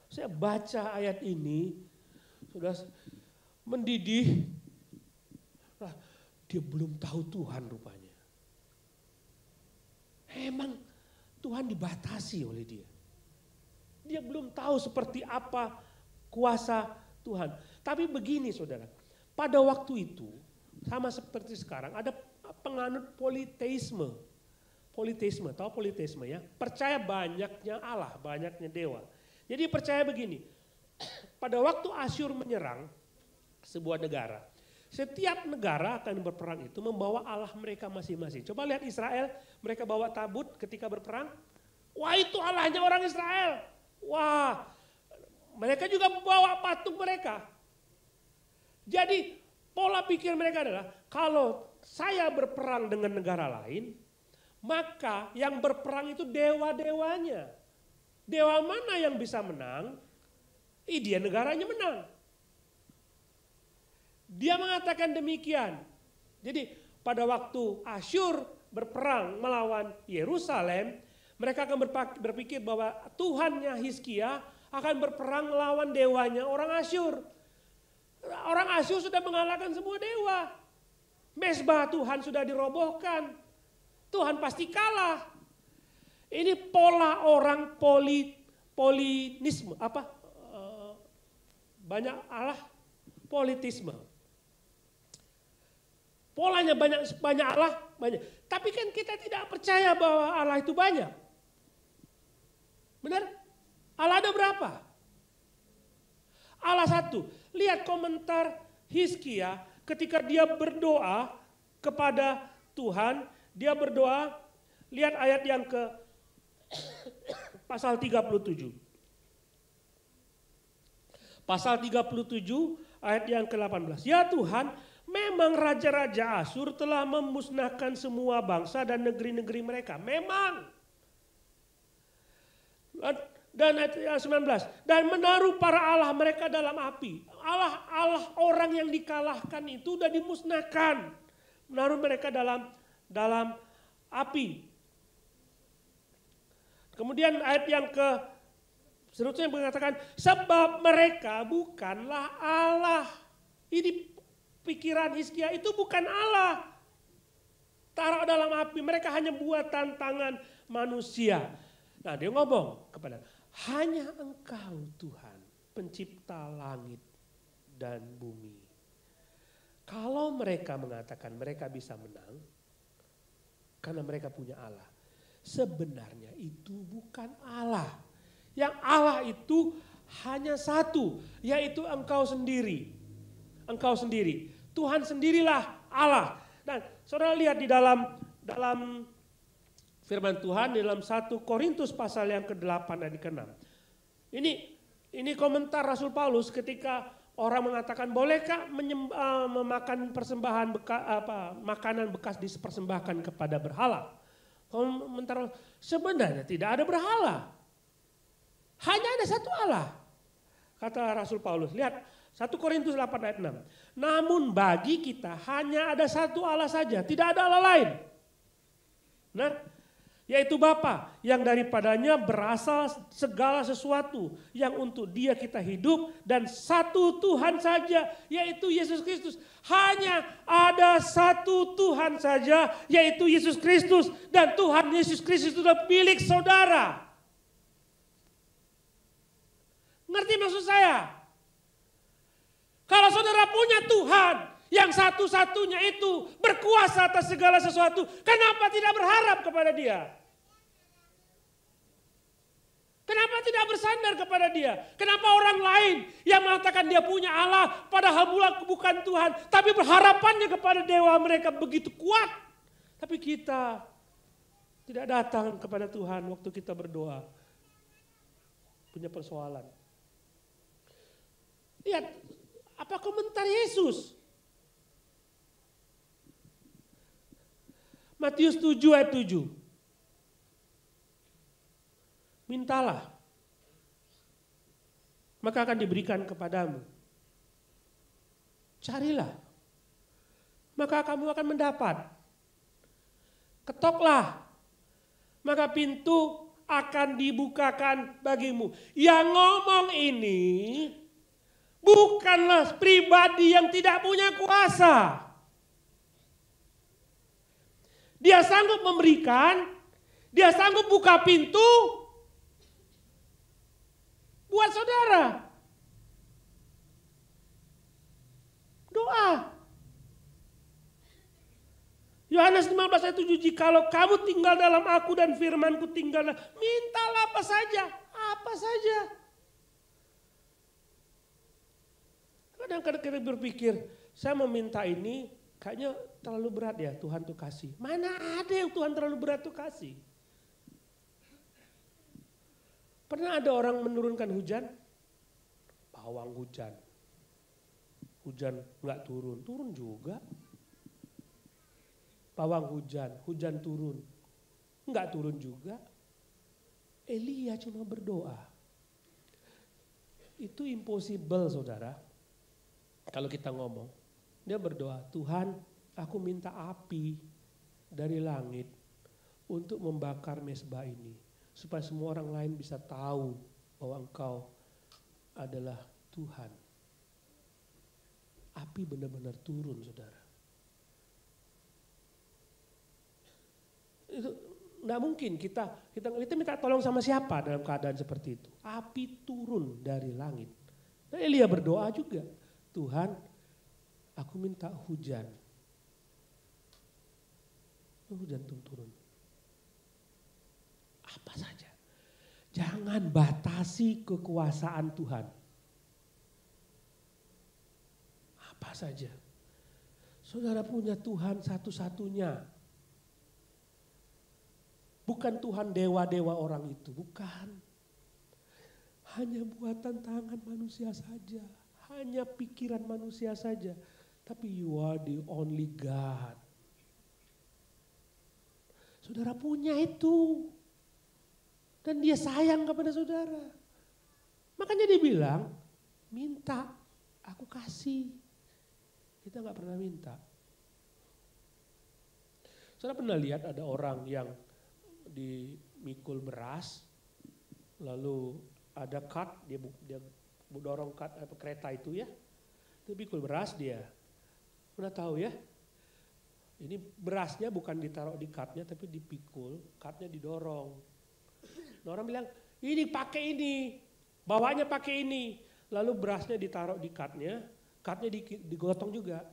Saya baca ayat ini, sudah mendidih. Nah, dia belum tahu Tuhan rupanya. Emang Tuhan dibatasi oleh dia. Dia belum tahu seperti apa kuasa Tuhan. Tapi begini saudara, pada waktu itu sama seperti sekarang ada penganut politeisme. Politeisme, tahu politeisme ya? Percaya banyaknya Allah, banyaknya dewa. Jadi percaya begini, pada waktu Asyur menyerang sebuah negara, setiap negara akan berperang itu membawa Allah mereka masing-masing. Coba lihat Israel, mereka bawa tabut ketika berperang. Wah, itu Allahnya orang Israel. Wah, mereka juga membawa patung mereka. Jadi pola pikir mereka adalah kalau saya berperang dengan negara lain, maka yang berperang itu dewa-dewanya. Dewa mana yang bisa menang? Dia negaranya menang. Dia mengatakan demikian. Jadi pada waktu Asyur berperang melawan Yerusalem, mereka akan berpikir bahwa Tuhannya Hizkia akan berperang melawan dewanya orang Asyur. Orang Asyur sudah mengalahkan semua dewa. Mezbah Tuhan sudah dirobohkan. Tuhan pasti kalah. Ini pola orang polinisme, banyak Allah, politisme. Polanya banyak Allah, banyak. Tapi kan kita tidak percaya bahwa Allah itu banyak. Benar? Allah ada berapa? Allah satu. Lihat komentar Hizkia ketika dia berdoa kepada Tuhan. Dia berdoa, lihat ayat yang ke pasal 37. Pasal 37 ayat yang ke-18. Ya Tuhan, memang raja-raja Asyur telah memusnahkan semua bangsa dan negeri-negeri mereka. Memang. Dan ayat 19. Dan menaruh para Allah mereka dalam api. Allah orang yang dikalahkan itu sudah dimusnahkan. Menaruh mereka dalam api. Kemudian ayat yang seterusnya mengatakan sebab mereka bukanlah Allah. Ini pikiran Hizkia itu bukan Allah. Taruh dalam api, mereka hanya buatan tangan manusia. Nah, dia ngomong kepada, hanya Engkau Tuhan, pencipta langit dan bumi. Kalau mereka mengatakan mereka bisa menang, karena mereka punya Allah. Sebenarnya itu bukan Allah. Yang Allah itu hanya satu, yaitu Engkau sendiri. Engkau sendiri. Tuhan sendirilah Allah. Dan saudara lihat di dalam firman Tuhan, di dalam 1 Korintus pasal yang ke-8 dan ke-6. Ini komentar Rasul Paulus ketika orang mengatakan, bolehkah memakan persembahan makanan bekas dipersembahkan kepada berhala? Komentar, sebenarnya tidak ada berhala. Hanya ada satu Allah. Kata Rasul Paulus, lihat 1 Korintus 8 ayat 6. Namun bagi kita hanya ada satu Allah saja, tidak ada Allah lain. Nah, yaitu Bapa yang daripadanya berasal segala sesuatu yang untuk Dia kita hidup, dan satu Tuhan saja yaitu Yesus Kristus. Hanya ada satu Tuhan saja yaitu Yesus Kristus, dan Tuhan Yesus Kristus itu adalah milik saudara. Ngerti maksud saya? Kalau saudara punya Tuhan yang satu-satunya itu berkuasa atas segala sesuatu, kenapa tidak berharap kepada Dia? Kenapa tidak bersandar kepada Dia? Kenapa orang lain yang mengatakan dia punya Allah padahal bukan Tuhan, tapi berharapannya kepada dewa mereka begitu kuat. Tapi kita tidak datang kepada Tuhan waktu kita berdoa. Punya persoalan. Lihat, apa komentar Yesus? Matius 7 ayat 7. Mintalah, maka akan diberikan kepadamu. Carilah, maka kamu akan mendapat. Ketoklah, maka pintu akan dibukakan bagimu. Yang ngomong ini bukanlah pribadi yang tidak punya kuasa. Dia sanggup memberikan, dia sanggup buka pintu buat saudara. Doa. Yohanes 15 ayat 7, jikalau kamu tinggal dalam aku dan firmanku tinggal dalam, mintalah apa saja, apa saja. Kadang-kadang kita berpikir, saya meminta ini kayaknya terlalu berat ya Tuhan tuh kasih. Mana ada yang Tuhan terlalu berat tuh kasih. Pernah ada orang menurunkan hujan? Pawang hujan. Hujan nggak turun, turun juga. Pawang hujan, hujan turun. Enggak turun juga. Elia cuma berdoa. Itu impossible saudara. Kalau kita ngomong. Dia berdoa, Tuhan aku minta api dari langit untuk membakar mezbah ini. Supaya semua orang lain bisa tahu bahwa Engkau adalah Tuhan. Api benar-benar turun saudara. Itu nggak mungkin kita minta tolong sama siapa dalam keadaan seperti itu. Api turun dari langit. Nah, Elia berdoa juga, Tuhan, aku minta hujan. Hujan turun. Apa saja. Jangan batasi kekuasaan Tuhan. Apa saja. Saudara punya Tuhan satu-satunya. Bukan Tuhan dewa-dewa orang itu, bukan. Hanya buatan tangan manusia saja, hanya pikiran manusia saja. Tapi you are the only God. Saudara punya itu. Dan dia sayang kepada saudara. Makanya dia bilang, minta, aku kasih. Kita gak pernah minta. Saudara pernah lihat ada orang yang dimikul beras, lalu ada cart, dia dorong cart kereta itu ya, itu mikul beras dia. Pernah tahu ya? Ini berasnya bukan ditaruh di cartnya tapi dipikul, cartnya didorong. Nah, orang bilang ini pakai ini, bawanya pakai ini, lalu berasnya ditaruh di cartnya digotong juga.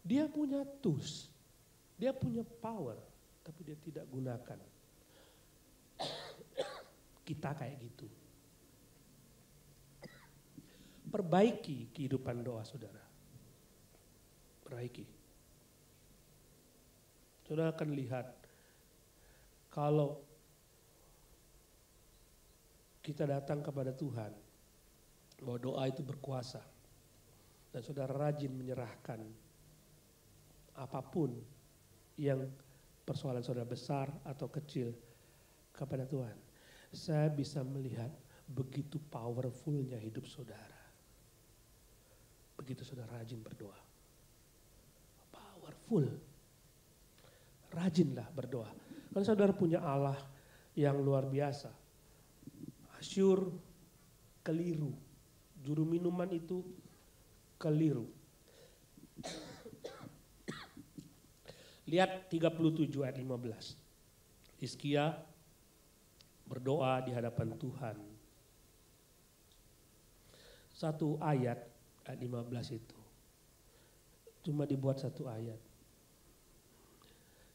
Dia punya tools. Dia punya power, tapi dia tidak gunakan. Kita kayak gitu. Perbaiki kehidupan doa saudara. Perbaiki. Saudara akan lihat, kalau kita datang kepada Tuhan, bahwa doa itu berkuasa. Dan saudara rajin menyerahkan apapun yang persoalan saudara besar atau kecil kepada Tuhan. Saya bisa melihat begitu powerfulnya hidup saudara. Begitu saudara rajin berdoa. Powerful. Rajinlah berdoa. Kalau saudara punya Allah yang luar biasa. Asyur keliru. Juru minuman itu keliru. Lihat 37 ayat 15. Hizkia berdoa di hadapan Tuhan. Satu ayat 15 itu. Cuma dibuat satu ayat.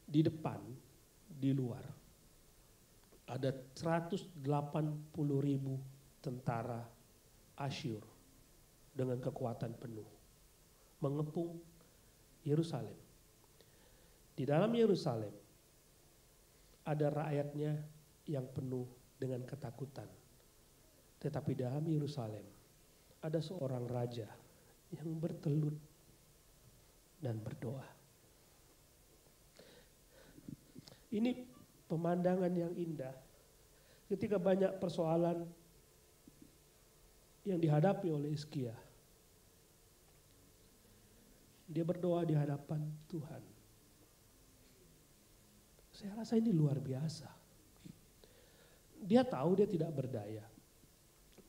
Di depan, di luar, ada 180.000 tentara Asyur dengan kekuatan penuh. Mengepung Yerusalem. Di dalam Yerusalem ada rakyatnya yang penuh dengan ketakutan. Tetapi dalam Yerusalem ada seorang raja yang bertelut dan berdoa. Ini pemandangan yang indah ketika banyak persoalan yang dihadapi oleh Hizkia. Dia berdoa di hadapan Tuhan. Saya rasa ini luar biasa. Dia tahu dia tidak berdaya.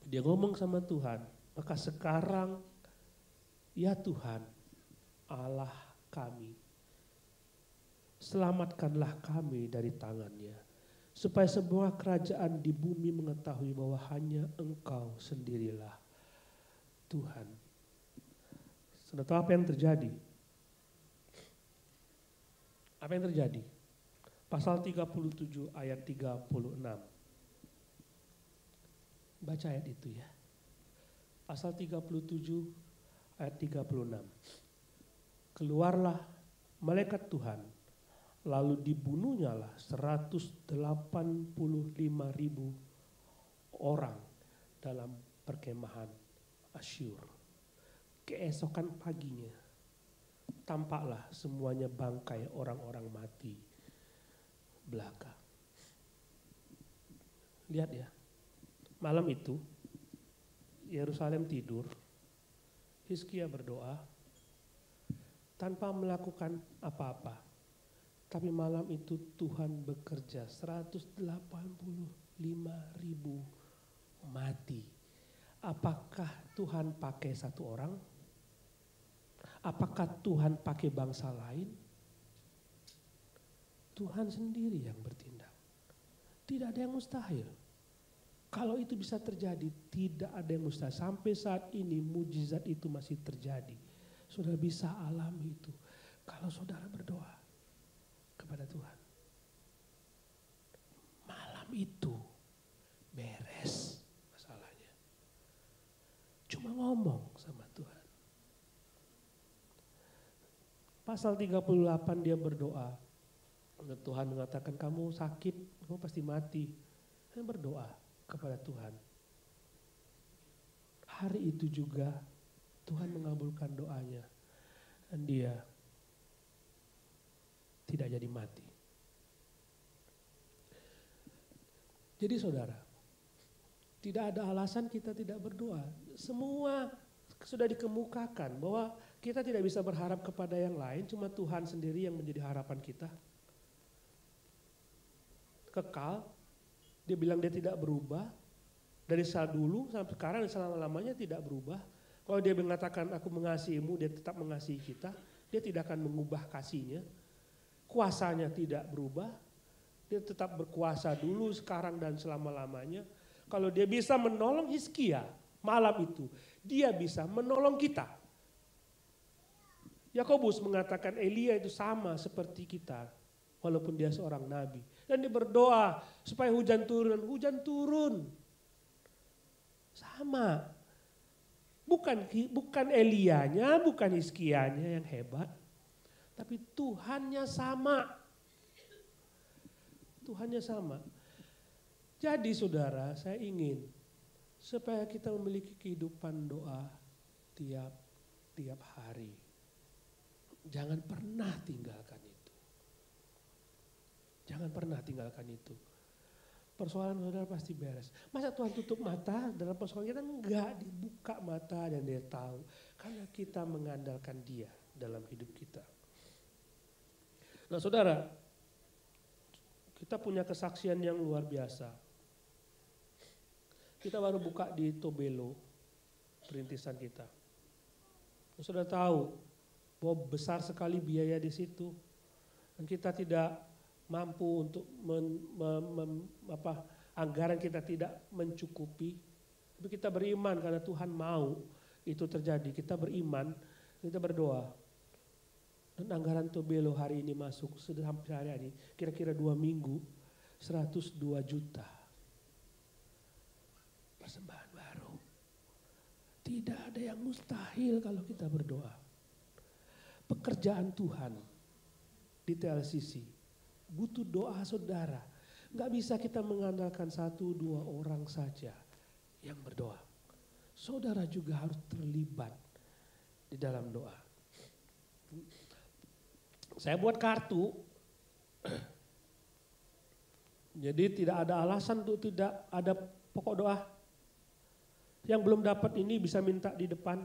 Dia ngomong sama Tuhan, maka sekarang ya Tuhan, Allah kami, selamatkanlah kami dari tangannya, supaya semua kerajaan di bumi mengetahui bahwa hanya Engkau sendirilah Tuhan. Saudara tahu apa yang terjadi? Apa yang terjadi? Pasal 37 ayat 36. Baca ayat itu ya. Pasal 37 ayat 36. Keluarlah malaikat Tuhan, lalu dibunuhnyalah 185.000 orang dalam perkemahan Asyur. Keesokan paginya tampaklah semuanya bangkai orang-orang mati belaka. Lihat ya, malam itu Yerusalem tidur, Hizkia berdoa tanpa melakukan apa-apa. Tapi malam itu Tuhan bekerja, 185.000 mati. Apakah Tuhan pakai satu orang? Apakah Tuhan pakai bangsa lain? Tuhan sendiri yang bertindak. Tidak ada yang mustahil. Kalau itu bisa terjadi, tidak ada yang mustahil. Sampai saat ini mujizat itu masih terjadi. Saudara bisa alami itu kalau saudara berdoa kepada Tuhan. Malam itu beres masalahnya. Cuma ngomong sama Tuhan. Pasal 38 dia berdoa. Tuhan mengatakan kamu sakit, kamu pasti mati. Dia berdoa kepada Tuhan. Hari itu juga Tuhan mengabulkan doanya. Dan dia tidak jadi mati. Jadi saudara, tidak ada alasan kita tidak berdoa. Semua sudah dikemukakan bahwa kita tidak bisa berharap kepada yang lain, cuma Tuhan sendiri yang menjadi harapan kita. Kekal, dia bilang dia tidak berubah, dari saat dulu sampai sekarang dan selama-lamanya tidak berubah. Kalau dia mengatakan aku mengasihimu, dia tetap mengasihi kita, dia tidak akan mengubah kasihnya. Kuasanya tidak berubah, dia tetap berkuasa dulu, sekarang dan selama-lamanya. Kalau dia bisa menolong Hizkia malam itu, dia bisa menolong kita. Yakobus mengatakan Elia itu sama seperti kita, walaupun dia seorang nabi. Dan dia berdoa supaya hujan turun. Sama. Bukan Elianya, bukan Hizkianya yang hebat, tapi Tuhannya sama. Tuhannya sama. Jadi saudara, saya ingin supaya kita memiliki kehidupan doa tiap hari. Jangan pernah tinggalkan itu. Jangan pernah tinggalkan itu. Persoalan saudara pasti beres. Masa Tuhan tutup mata dalam persoalan kita? Enggak, dibuka mata dan dia tahu. Karena kita mengandalkan dia dalam hidup kita. Nah saudara, kita punya kesaksian yang luar biasa. Kita baru buka di Tobelo, perintisan kita. Saudara tahu bahwa besar sekali biaya di situ. Dan kita tidak mampu untuk anggaran kita tidak mencukupi. Tapi kita beriman karena Tuhan mau itu terjadi. Kita beriman, kita berdoa. Dan anggaran Tobelo hari ini masuk, sudah sampai hari ini, kira-kira 2 minggu, 102 juta. Persembahan baru. Tidak ada yang mustahil kalau kita berdoa. Pekerjaan Tuhan di TLCC butuh doa saudara. Gak bisa kita mengandalkan 1-2 orang saja yang berdoa. Saudara juga harus terlibat di dalam doa. Saya buat kartu. Jadi tidak ada alasan untuk tidak ada pokok doa. Yang belum dapat ini bisa minta di depan.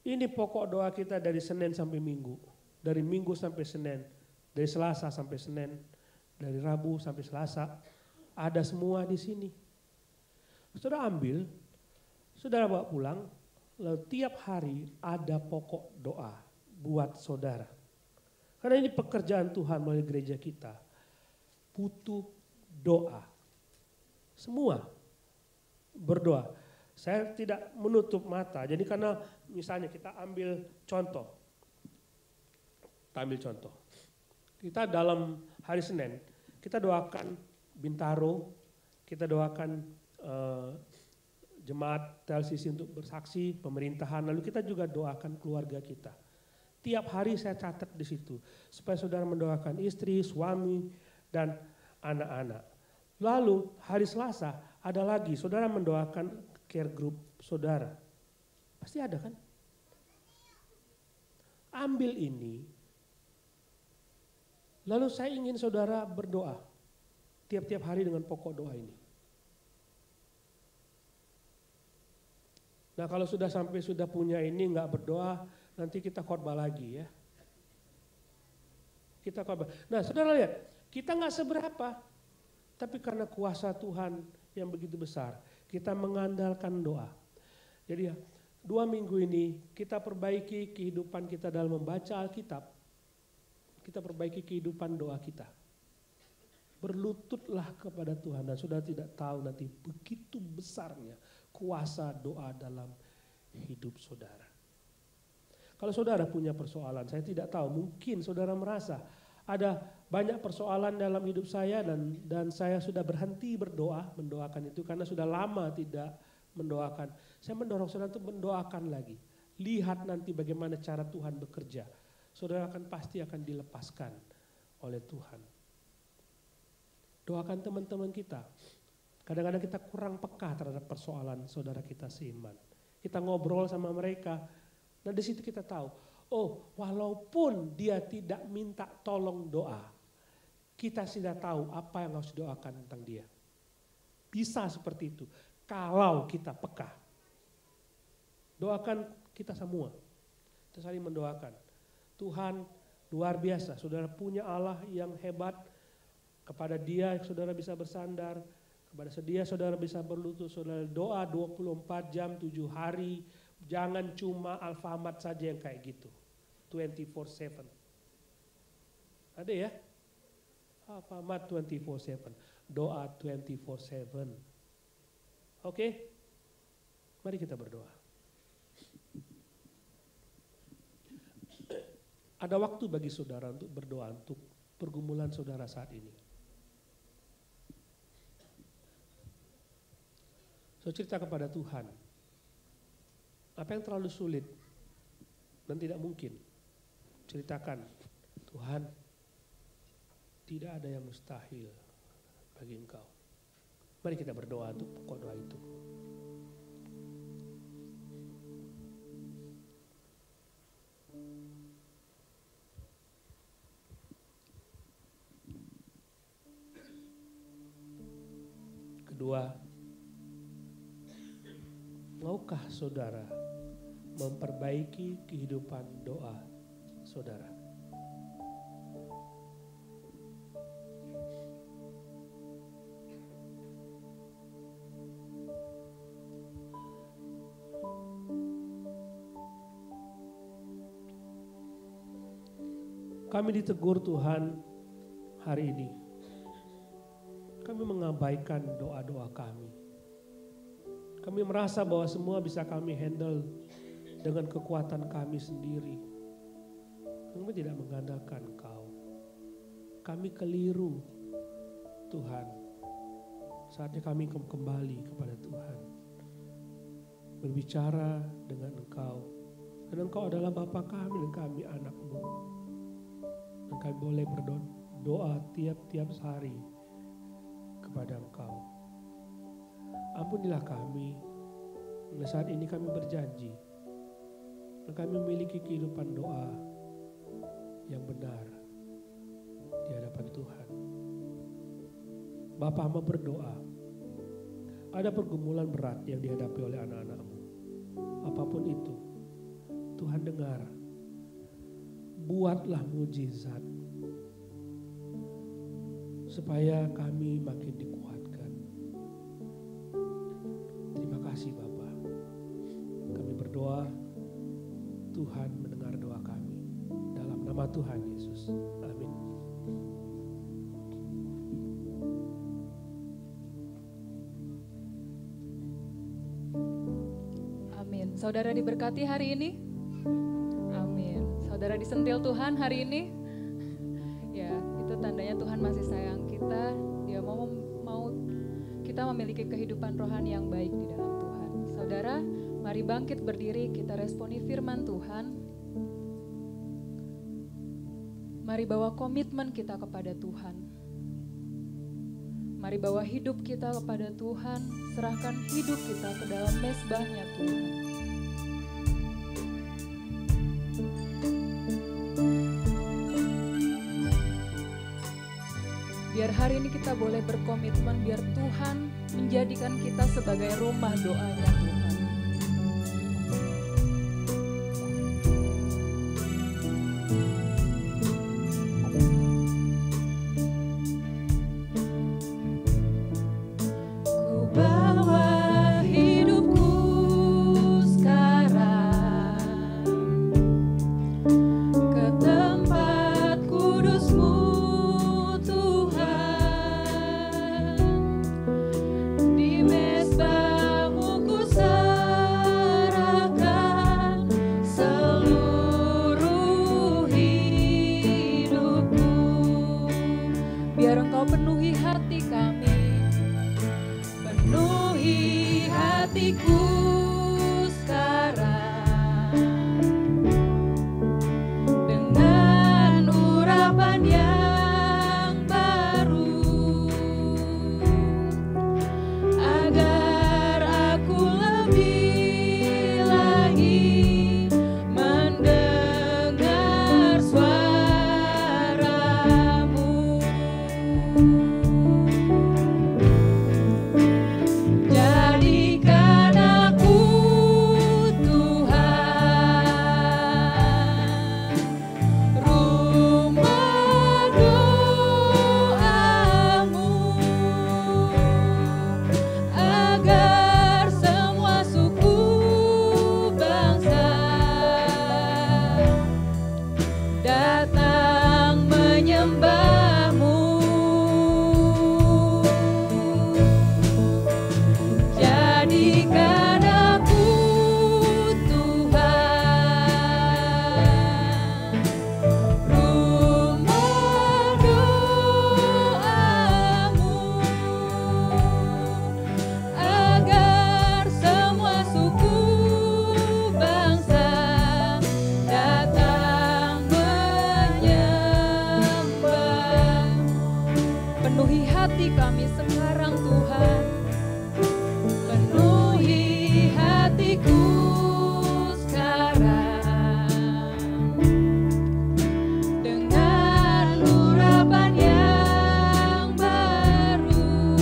Ini pokok doa kita dari Senin sampai Minggu. Dari Minggu sampai Senin. Dari Selasa sampai Senin. Dari Rabu sampai Selasa. Ada semua di sini. Saudara ambil, saudara bawa pulang. Lalu tiap hari ada pokok doa buat saudara. Karena ini pekerjaan Tuhan melalui gereja kita. Butuh doa. Semua berdoa. Saya tidak menutup mata. Jadi karena misalnya kita ambil contoh. Kita ambil contoh. Kita dalam hari Senin, kita doakan Bintaro, kita doakan jemaat TLCC untuk bersaksi, pemerintahan, lalu kita juga doakan keluarga kita. Tiap hari saya catat di situ, supaya saudara mendoakan istri, suami, dan anak-anak. Lalu hari Selasa ada lagi, saudara mendoakan care group saudara. Pasti ada kan? Ambil ini, lalu saya ingin saudara berdoa tiap-tiap hari dengan pokok doa ini. Nah kalau sudah sampai sudah punya ini nggak berdoa, nanti kita khotbah lagi ya. Kita khotbah. Nah saudara lihat, kita nggak seberapa, tapi karena kuasa Tuhan yang begitu besar, kita mengandalkan doa. Jadi 2 minggu ini kita perbaiki kehidupan kita dalam membaca Alkitab. Kita perbaiki kehidupan doa kita. Berlututlah kepada Tuhan dan saudara tidak tahu nanti begitu besarnya kuasa doa dalam hidup saudara. Kalau saudara punya persoalan, saya tidak tahu, mungkin saudara merasa ada banyak persoalan dalam hidup saya dan saya sudah berhenti mendoakan itu karena sudah lama tidak mendoakan. Saya mendorong saudara untuk mendoakan lagi. Lihat nanti bagaimana cara Tuhan bekerja. Saudara pasti akan dilepaskan oleh Tuhan. Doakan teman-teman kita. Kadang-kadang kita kurang peka terhadap persoalan saudara kita seiman. Kita ngobrol sama mereka. Nah di situ kita tahu, oh walaupun dia tidak minta tolong doa, kita sudah tahu apa yang harus doakan tentang dia. Bisa seperti itu kalau kita peka. Doakan kita semua. Kita saling mendoakan. Tuhan luar biasa, saudara punya Allah yang hebat. Kepada dia saudara bisa bersandar. Kepada dia saudara bisa berlutut, saudara doa 24 jam 7 hari. Jangan cuma Alfamart saja yang kayak gitu. 24/7. Ada ya? Alfamart 24/7. Doa 24/7. Oke? Mari kita berdoa. Ada waktu bagi saudara untuk berdoa untuk pergumulan saudara saat ini. So cerita kepada Tuhan, apa yang terlalu sulit dan tidak mungkin, ceritakan, Tuhan tidak ada yang mustahil bagi Engkau. Mari kita berdoa untuk pokok doa itu. Kedua, maukah saudara memperbaiki kehidupan doa saudara? Kami ditegur Tuhan hari ini. Kami mengabaikan doa-doa kami. Kami merasa bahwa semua bisa kami handle dengan kekuatan kami sendiri. Kami tidak mengandalkan Engkau. Kami keliru, Tuhan. Saatnya kami kembali kepada Tuhan. Berbicara dengan Engkau. Dan Engkau adalah Bapa kami dan kami anak-Mu. Dan kami boleh berdoa tiap-tiap hari kepada Engkau. Ampunilah kami. Dan saat ini kami berjanji. Dan kami memiliki kehidupan doa yang benar di hadapan Tuhan. Bapa, hamba berdoa. Ada pergumulan berat yang dihadapi oleh anak-anak-Mu. Apapun itu, Tuhan dengar. Buatlah mujizat supaya kami makin dikuatkan. Terima kasih Bapa. Kami berdoa, Tuhan mendengar doa kami. Dalam nama Tuhan Yesus. Amin. Amin. Saudara diberkati hari ini? Amin. Saudara Saudara disentil Tuhan hari ini? Ya, itu tandanya Tuhan masih sayang kita. Dia mau kita memiliki kehidupan rohani yang baik di dalam Tuhan. Saudara, mari bangkit berdiri, kita responi firman Tuhan. Mari bawa komitmen kita kepada Tuhan. Mari bawa hidup kita kepada Tuhan, serahkan hidup kita ke dalam mezbahnya Tuhan. Biar hari ini kita boleh berkomitmen, biar Tuhan menjadikan kita sebagai rumah doanya Tuhan. Ku bawa hidupku sekarang ke tempat kudus-Mu. Penuhi hati kami, penuhi hatiku sekarang dengan urapan yang baru, agar aku lebih lagi mendengar suara-Mu. Jadikan aku Tuhan, rumah doa-Mu, agar semua suku bangsa datang menyembah-Mu. Jadikan aku Tuhan, rumah doa-Mu, agar semua suku bangsa datang menyembah. Penuhi hati kami sekarang Tuhan, penuhi hatiku sekarang dengan urapan yang baru,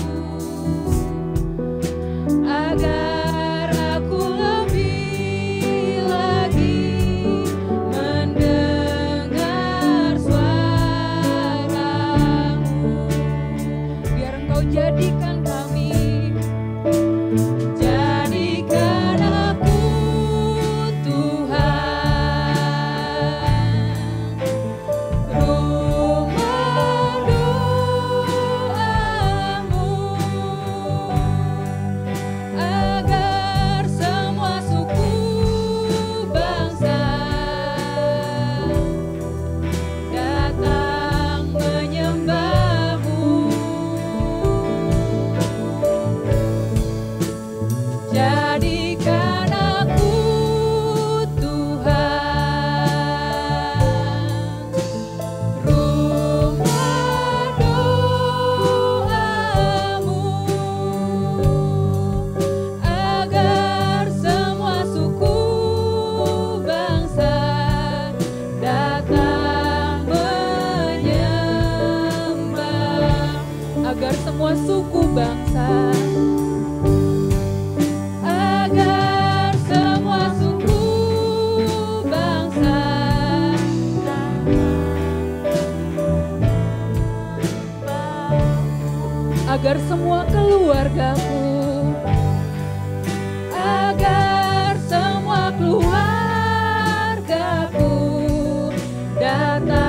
agar aku lebih lagi mendengar suara-Mu. Biar Engkau jadikan kami, jadikan aku Tuhan, rumah doa-Mu, agar semua suku bangsa datang menyembah-Mu. Jadikan aku Tuhan, rumah doa-Mu, agar semua suku bangsa datang menyembah. Agar semua suku bangsa, agar semua suku bangsa, agar semua keluargaku, agar semua keluargaku datang